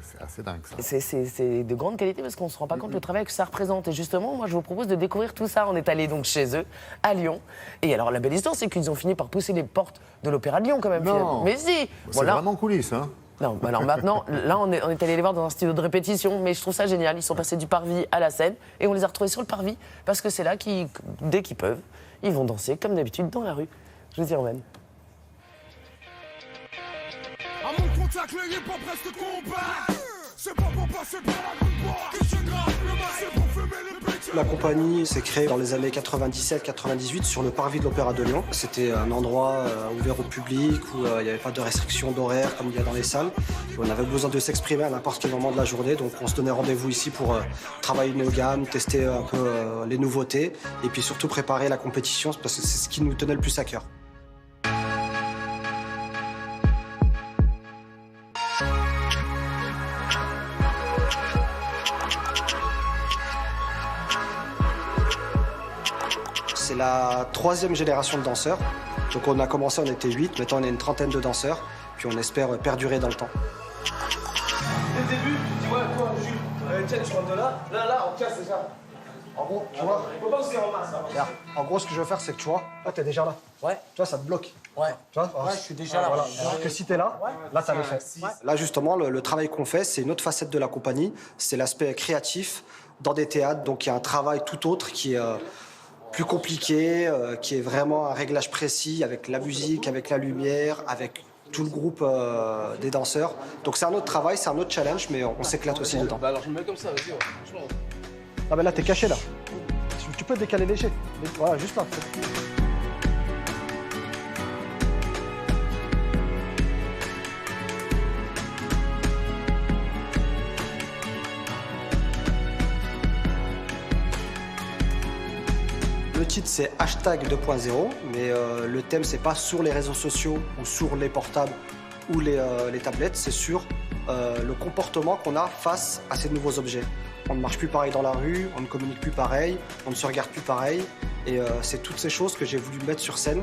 c'est assez dingue ça. C'est de grande qualité parce qu'on ne se rend pas compte du travail que ça représente. Et justement, moi je vous propose de découvrir tout ça. On est allé donc chez eux, à Lyon. Et alors la belle histoire, c'est qu'ils ont fini par pousser les portes de l'Opéra de Lyon quand même. Non. Mais si. C'est vraiment coulisses, hein. Non, alors maintenant, là, on est allé les voir dans un studio de répétition, mais je trouve ça génial. Ils sont passés du parvis à la scène et on les a retrouvés sur le parvis parce que c'est là qu'ils, dès qu'ils peuvent, ils vont danser comme d'habitude dans la rue. Je vous y emmène. À mon contact, le hip-hop reste combat. C'est pas pour passer par la grande porte que je gratte le masque, c'est pour fumer le petit. La compagnie s'est créée dans les années 97-98 sur le parvis de l'Opéra de Lyon. C'était un endroit ouvert au public où il n'y avait pas de restrictions d'horaire comme il y a dans les salles. Et on avait besoin de s'exprimer à n'importe quel moment de la journée, donc on se donnait rendez-vous ici pour travailler nos gammes, tester un peu les nouveautés et puis surtout préparer la compétition parce que c'est ce qui nous tenait le plus à cœur. C'est la 3e génération de danseurs. Donc on a commencé, on était 8, maintenant on est une 30aine de danseurs, puis on espère perdurer dans le temps. Dès le début, tu dis ouais, toi, Jules, tiens, tu rentres de là, on casse déjà. En gros, tu vois. Faut pas se en masse. Regarde, en gros, ce que je veux faire, c'est que tu vois, là, t'es déjà là. Ouais. Tu vois, ça te bloque. Ouais. Tu vois, je suis déjà là. Voilà. Alors que si t'es là, là, t'as les fait. Ouais. Là, justement, le travail qu'on fait, c'est une autre facette de la compagnie, c'est l'aspect créatif dans des théâtres. Donc, il y a un travail tout autre qui est plus compliqué, qui est vraiment un réglage précis avec la musique, avec la lumière, avec tout le groupe des danseurs. Donc c'est un autre travail, c'est un autre challenge, mais on s'éclate aussi dedans. Bah alors je me mets comme ça, vas-y. Ah ben là, t'es caché là. Tu peux te décaler léger. Voilà, juste là. Le titre c'est hashtag 2.0, mais le thème c'est pas sur les réseaux sociaux ou sur les portables ou les tablettes, c'est sur le comportement qu'on a face à ces nouveaux objets. On ne marche plus pareil dans la rue, on ne communique plus pareil, on ne se regarde plus pareil. Et c'est toutes ces choses que j'ai voulu mettre sur scène.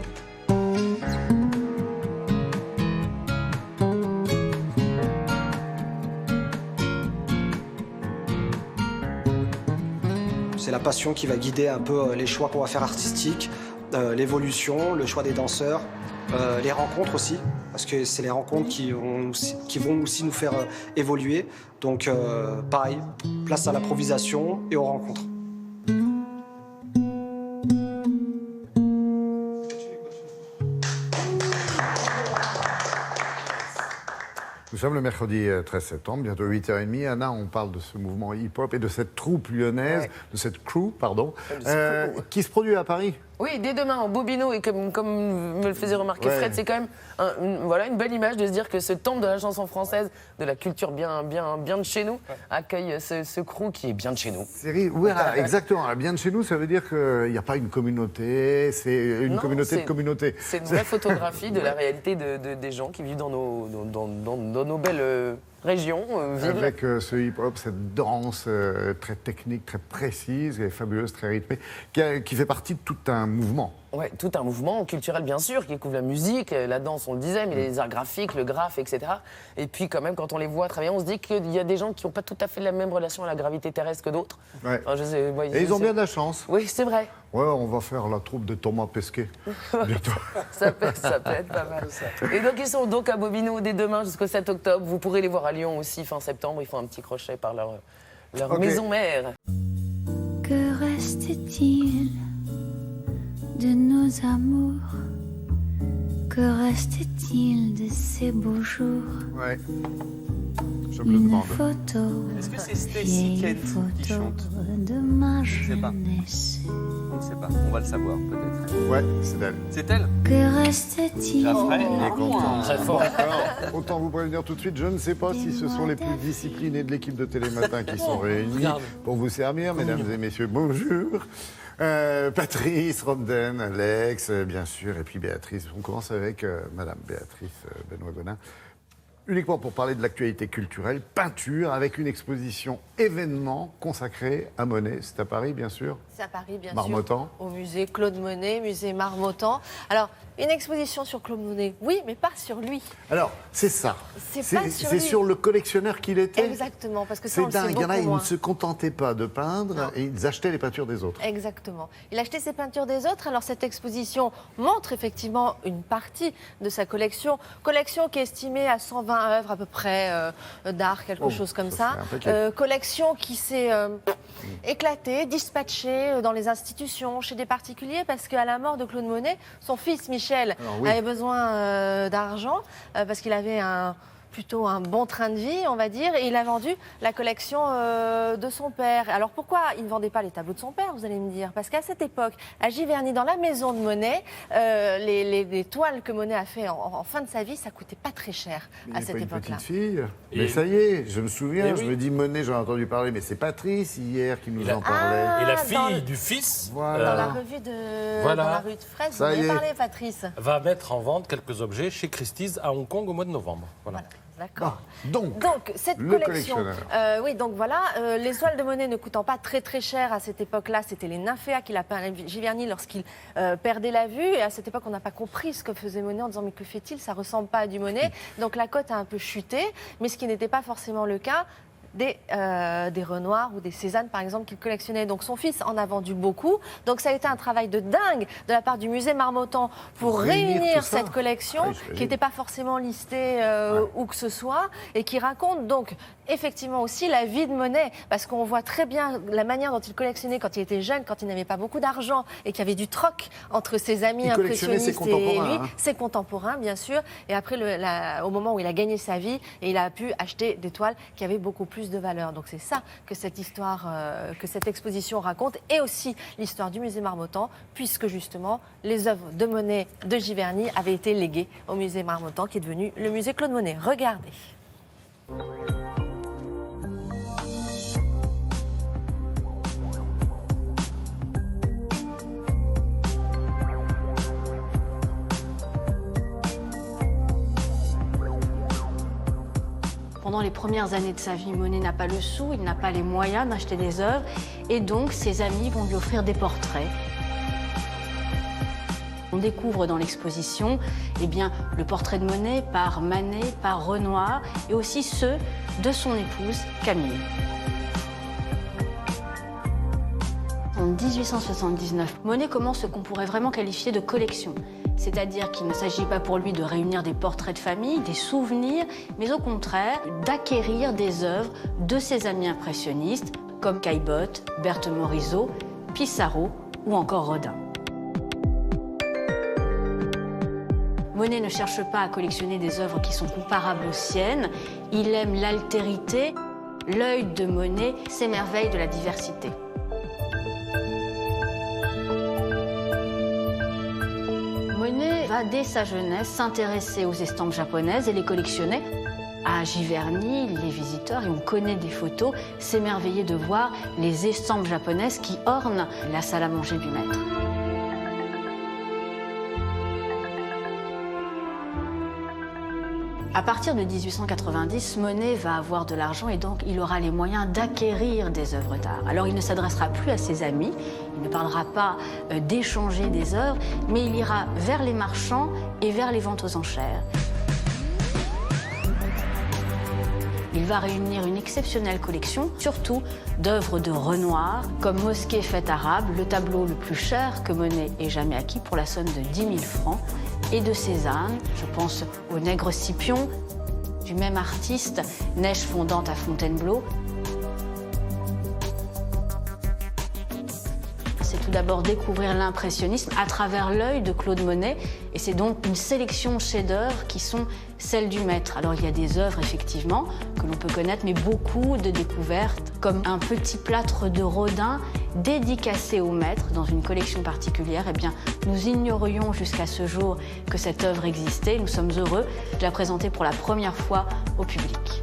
C'est la passion qui va guider un peu les choix qu'on va faire artistiques, l'évolution, le choix des danseurs, les rencontres aussi, parce que c'est les rencontres qui vont aussi nous faire évoluer. Donc pareil, place à l'improvisation et aux rencontres. Nous sommes le mercredi 13 septembre, bientôt 8h30. Anna, on parle de ce mouvement hip-hop et de cette troupe lyonnaise, de cette crew, pardon, qui se produit à Paris. Oui, dès demain, en Bobino, et comme me le faisait remarquer Fred, c'est quand même une belle image de se dire que ce temple de la chanson française, de la culture bien de chez nous, accueille ce crew qui est bien de chez nous. Voilà, exactement. Bien de chez nous, ça veut dire qu'il n'y a pas une communauté, c'est une communauté de communautés. C'est une vraie photographie de la réalité des gens qui vivent dans nos belles régions, villes. Avec ce hip-hop, cette danse très technique, très précise et fabuleuse, très rythmée, qui fait partie de tout un mouvement. Oui, tout un mouvement culturel, bien sûr, qui couvre la musique, la danse, on le disait, mais les arts graphiques, le graphe, etc. Et puis, quand même, quand on les voit travailler, on se dit qu'il y a des gens qui n'ont pas tout à fait la même relation à la gravité terrestre que d'autres. Ouais. Enfin, et ils ont bien de la chance. Oui, c'est vrai. Ouais, on va faire la troupe de Thomas Pesquet bientôt. ça peut être pas mal. Et donc, ils sont donc à Bobino dès demain jusqu'au 7 octobre. Vous pourrez les voir à Lyon aussi fin septembre. Ils font un petit crochet par leur maison mère. Que reste-t-il de nos amours? Que reste-t-il de ces beaux jours? Ouais. Je me le demande. Est-ce que c'est Stacy Kent qui chante de ma jeunesse? On ne sait pas. On va le savoir peut-être. Ouais, c'est elle. C'est elle? Que reste-t-il? Il est content. Très fort. Autant vous prévenir tout de suite, je ne sais pas si ce sont les plus disciplinés de l'équipe de Télématin qui sont réunis pour vous servir, mesdames et messieurs. Bonjour. Patrice, Romden, Alex, bien sûr, et puis Béatrice. On commence avec Madame Béatrice Benoît-Gonin. Uniquement pour parler de l'actualité culturelle, peinture, avec une exposition événement consacrée à Monet. C'est à Paris, bien sûr. C'est à Paris, bien Marmottan. sûr. Au musée Claude Monet, musée Marmottan. Alors, une exposition sur Claude Monet, oui, mais pas sur lui. Alors, c'est ça. C'est sur le collectionneur qu'il était. Exactement, parce que ça, on le sait dingue. Il y en a, beaucoup ils moins. ne se contentaient pas de peindre et ils achetaient les peintures des autres. Exactement. Il achetait ses peintures des autres. Alors, cette exposition montre effectivement une partie de sa collection. Collection qui est estimée à 120 œuvres à peu près d'art, quelque chose comme ça. Collection qui s'est éclatée, dispatchée dans les institutions, chez des particuliers, parce qu'à la mort de Claude Monet, son fils Michel avait besoin d'argent, parce qu'il avait plutôt un bon train de vie, on va dire, et il a vendu la collection de son père. Alors pourquoi il ne vendait pas les tableaux de son père, vous allez me dire? Parce qu'à cette époque, à Giverny, dans la maison de Monet, les toiles que Monet a fait en fin de sa vie, ça coûtait pas très cher à cette époque-là. Petite fille. Mais ça y est, je me souviens, je me dis Monet, j'en ai entendu parler, mais c'est Patrice hier qui nous en parlait. Et la fille du fils, dans la revue dans la rue de Fraise, vous avez parlé, Patrice. Va mettre en vente quelques objets chez Christie's à Hong Kong au mois de novembre. Voilà. D'accord. Donc, cette le collection, oui, donc voilà, les toiles de Monet ne coûtant pas très très cher à cette époque-là, c'était les nymphéas qu'il a peint à Giverny lorsqu'il perdait la vue. Et à cette époque, on n'a pas compris ce que faisait Monet en disant mais que fait-il? Ça ressemble pas à du Monet. Donc la cote a un peu chuté, mais ce qui n'était pas forcément le cas des Renoir ou des Cézanne, par exemple, qu'il collectionnait. Donc son fils en a vendu beaucoup. Donc ça a été un travail de dingue de la part du musée Marmottan pour réunir cette collection qui n'était pas forcément listée où que ce soit et qui raconte donc effectivement aussi la vie de Monet, parce qu'on voit très bien la manière dont il collectionnait quand il était jeune, quand il n'avait pas beaucoup d'argent et qu'il y avait du troc entre ses amis impressionnistes et lui, ses contemporains bien sûr. Et après, au moment où il a gagné sa vie, et il a pu acheter des toiles qui avaient beaucoup plus de valeur. Donc c'est ça que cette histoire, que cette exposition raconte, et aussi l'histoire du musée Marmottan, puisque justement les œuvres de Monet de Giverny avaient été léguées au musée Marmottan, qui est devenu le musée Claude Monet. Regardez. Pendant les premières années de sa vie, Monet n'a pas le sou, il n'a pas les moyens d'acheter des œuvres, et donc ses amis vont lui offrir des portraits. On découvre dans l'exposition le portrait de Monet par Manet, par Renoir et aussi ceux de son épouse Camille. En 1879, Monet commence ce qu'on pourrait vraiment qualifier de collection. C'est-à-dire qu'il ne s'agit pas pour lui de réunir des portraits de famille, des souvenirs, mais au contraire d'acquérir des œuvres de ses amis impressionnistes comme Caillebotte, Berthe Morisot, Pissarro ou encore Rodin. Monet ne cherche pas à collectionner des œuvres qui sont comparables aux siennes, il aime l'altérité. L'œil de Monet s'émerveille de la diversité. Monet va dès sa jeunesse s'intéresser aux estampes japonaises et les collectionner. À Giverny, les visiteurs, et on connaît des photos, s'émerveillaient de voir les estampes japonaises qui ornent la salle à manger du maître. À partir de 1890, Monet va avoir de l'argent et donc il aura les moyens d'acquérir des œuvres d'art. Alors il ne s'adressera plus à ses amis, il ne parlera pas d'échanger des œuvres, mais il ira vers les marchands et vers les ventes aux enchères. Il va réunir une exceptionnelle collection, surtout d'œuvres de Renoir, comme Mosquée fête arabe, le tableau le plus cher que Monet ait jamais acquis pour la somme de 10 000 francs, et de Cézanne, je pense au Nègre Scipion, du même artiste, Neige fondante à Fontainebleau. C'est tout d'abord découvrir l'impressionnisme à travers l'œil de Claude Monet, et c'est donc une sélection de chefs-d'œuvre qui sont celles du maître. Alors il y a des œuvres effectivement que l'on peut connaître, mais beaucoup de découvertes, comme un petit plâtre de Rodin dédicacé au maître dans une collection particulière. Eh bien, nous ignorions jusqu'à ce jour que cette œuvre existait. Nous sommes heureux de la présenter pour la première fois au public.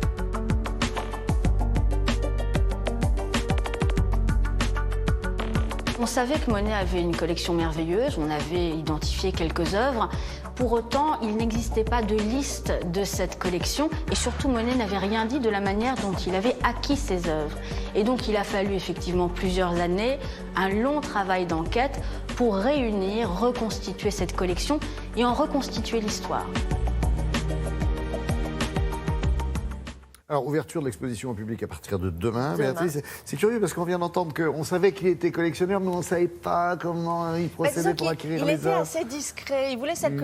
On savait que Monet avait une collection merveilleuse, on avait identifié quelques œuvres. Pour autant, il n'existait pas de liste de cette collection et surtout Monet n'avait rien dit de la manière dont il avait acquis ses œuvres. Et donc il a fallu effectivement plusieurs années, un long travail d'enquête pour réunir, reconstituer cette collection et en reconstituer l'histoire. Alors, ouverture de l'exposition au public à partir de demain. Béatrice, c'est curieux parce qu'on vient d'entendre qu'on savait qu'il était collectionneur, mais on ne savait pas comment il procédait pour acquérir les œuvres. Il était assez discret. Il voulait cette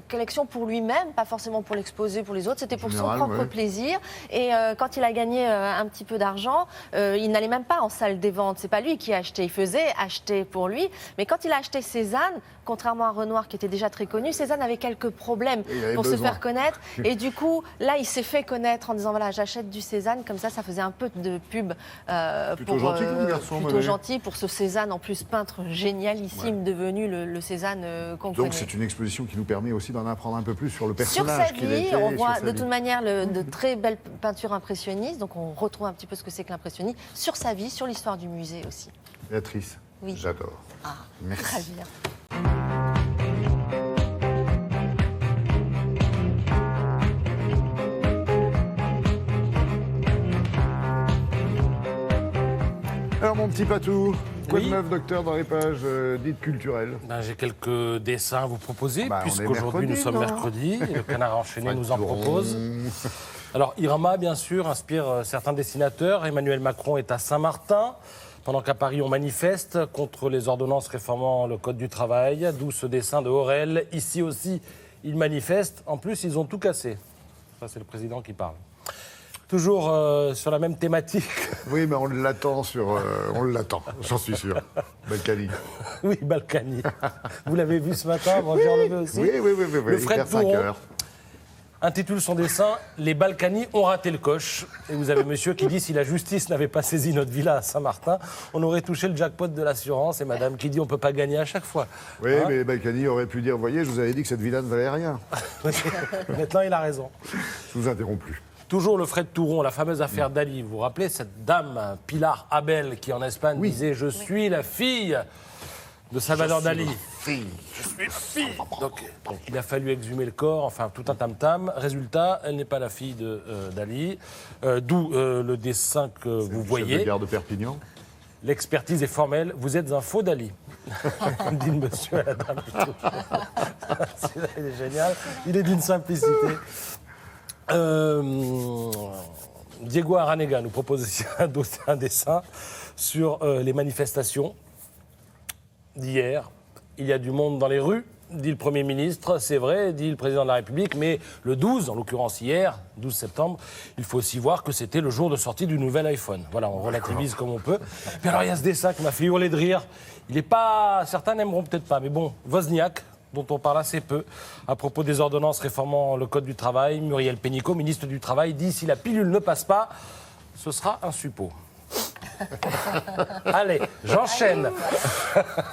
collection pour lui-même, pas forcément pour l'exposer pour les autres. C'était pour son propre plaisir. Et quand il a gagné un petit peu d'argent, il n'allait même pas en salle des ventes. C'est pas lui qui achetait. Il faisait acheter pour lui. Mais quand il a acheté Cézanne, contrairement à Renoir qui était déjà très connu, Cézanne avait quelques problèmes pour se faire connaître. Et du coup, là, il s'est fait connaître en disant voilà, j'achète du Cézanne, comme ça faisait un peu de pub plutôt gentil comme garçon, plutôt gentil pour ce Cézanne, en plus peintre génialissime, devenu le Cézanne qu'on connaît. Donc c'est une exposition qui nous permet aussi d'en apprendre un peu plus sur le personnage qu'il était. Sur sa vie, on voit de toute manière de très belles peintures impressionnistes, donc on retrouve un petit peu ce que c'est que l'impressionnisme, sur sa vie, sur l'histoire du musée aussi. Béatrice, oui. J'adore. Ah, merci. Très bien. Alors mon petit Patou, quoi de neuf, docteur, dans les pages dites culturelles? J'ai quelques dessins à vous proposer, puisqu'aujourd'hui nous sommes mercredi, et le Canard enchaîné nous en propose. Alors Irama, bien sûr, inspire certains dessinateurs. Emmanuel Macron est à Saint-Martin, pendant qu'à Paris on manifeste contre les ordonnances réformant le Code du travail, d'où ce dessin de Aurel. Ici aussi, ils manifestent. En plus, ils ont tout cassé. Ça, c'est le président qui parle. Toujours sur la même thématique. Oui, mais on l'attend, j'en suis sûr. Balkany. Oui, Balkany. Vous l'avez vu ce matin, moi j'ai enlevé aussi. Oui. Le Fred Touron intitule son dessin « Les Balkany ont raté le coche ». Et vous avez monsieur qui dit « Si la justice n'avait pas saisi notre villa à Saint-Martin, on aurait touché le jackpot de l'assurance ». Et madame qui dit « On ne peut pas gagner à chaque fois ». Oui, mais Balkany aurait pu dire « Voyez, je vous avais dit que cette villa ne valait rien ». Maintenant, il a raison. Je vous interromps plus. Toujours le Fred Touron, la fameuse affaire Dali. Vous vous rappelez cette dame, Pilar Abel, qui en Espagne disait « Je suis la fille de Salvador Dali ». Je suis la fille. Donc, il a fallu exhumer le corps, enfin tout un tam-tam. Résultat, elle n'est pas la fille de Dali. D'où le dessin que vous voyez. C'est le chef de gare de Perpignan. L'expertise est formelle. Vous êtes un faux Dali. Comme dit le monsieur à la dame. Celui-là, il est génial. Il est d'une simplicité. Diego Aranega nous propose aussi un dessin sur les manifestations d'hier. Il y a du monde dans les rues, dit le Premier ministre, c'est vrai, dit le Président de la République, mais le 12, en l'occurrence hier, 12 septembre, il faut aussi voir que c'était le jour de sortie du nouvel iPhone. Voilà, on relativise comme on peut. Puis alors, il y a ce dessin qui m'a fait hurler de rire. Il n'est pas... Certains n'aimeront peut-être pas, mais bon, Wozniak, dont on parle assez peu, à propos des ordonnances réformant le Code du travail, Muriel Pénicaud, ministre du Travail, dit « Si la pilule ne passe pas, ce sera un suppôt ». Allez, j'enchaîne.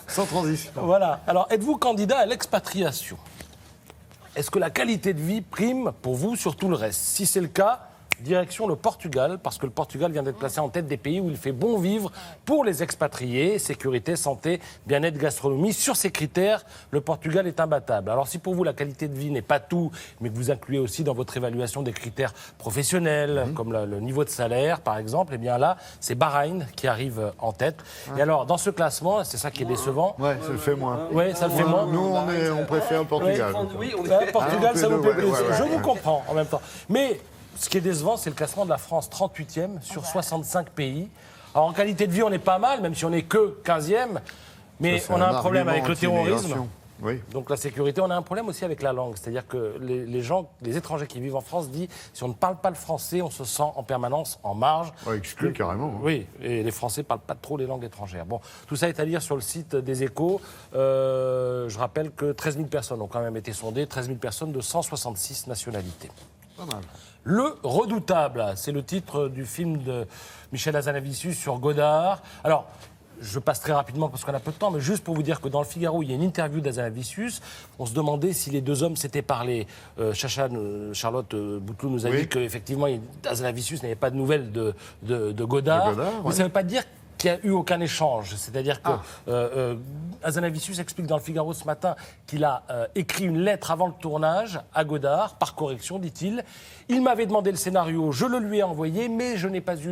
Sans transition. Voilà. Alors, êtes-vous candidat à l'expatriation? Est-ce que la qualité de vie prime pour vous sur tout le reste? Si c'est le cas, direction le Portugal, parce que le Portugal vient d'être placé en tête des pays où il fait bon vivre pour les expatriés. Sécurité, santé, bien-être, gastronomie. Sur ces critères, le Portugal est imbattable. Alors si pour vous la qualité de vie n'est pas tout, mais que vous incluez aussi dans votre évaluation des critères professionnels, comme le niveau de salaire par exemple, eh bien là, c'est Bahreïn qui arrive en tête. Et alors, dans ce classement, c'est ça qui est décevant. Ouais, ça le fait moins. Oui, ça le fait moins. Nous, on préfère le Portugal. Oui, Portugal, ça vous plaît plus. Je vous comprends en même temps. Mais ce qui est décevant, c'est le classement de la France, 38e sur 65 pays. Alors en qualité de vie, on est pas mal, même si on n'est que 15e. Mais ça, on a un problème avec le terrorisme. Oui. Donc la sécurité, on a un problème aussi avec la langue. C'est-à-dire que les étrangers qui vivent en France disent si on ne parle pas le français, on se sent en permanence en marge. Ouais, exclu carrément. Hein. Oui, et les Français ne parlent pas trop les langues étrangères. Bon, tout ça est à lire sur le site des Échos. Je rappelle que 13 000 personnes ont quand même été sondées, 13 000 personnes de 166 nationalités. Pas mal. Le Redoutable, c'est le titre du film de Michel Hazanavicius sur Godard. Alors, je passe très rapidement parce qu'on a peu de temps, mais juste pour vous dire que dans le Figaro, il y a une interview d'Hazanavicius. On se demandait si les deux hommes s'étaient parlé. Charlotte Bouteloup nous a dit qu'effectivement, Hazanavicius n'avait pas de nouvelles de Godard. Mais ça ne veut pas dire qu'il n'y a eu aucun échange. C'est-à-dire que Hazanavicius explique dans le Figaro ce matin qu'il a écrit une lettre avant le tournage à Godard, par correction, dit-il. Il m'avait demandé le scénario, je le lui ai envoyé, mais je n'ai pas eu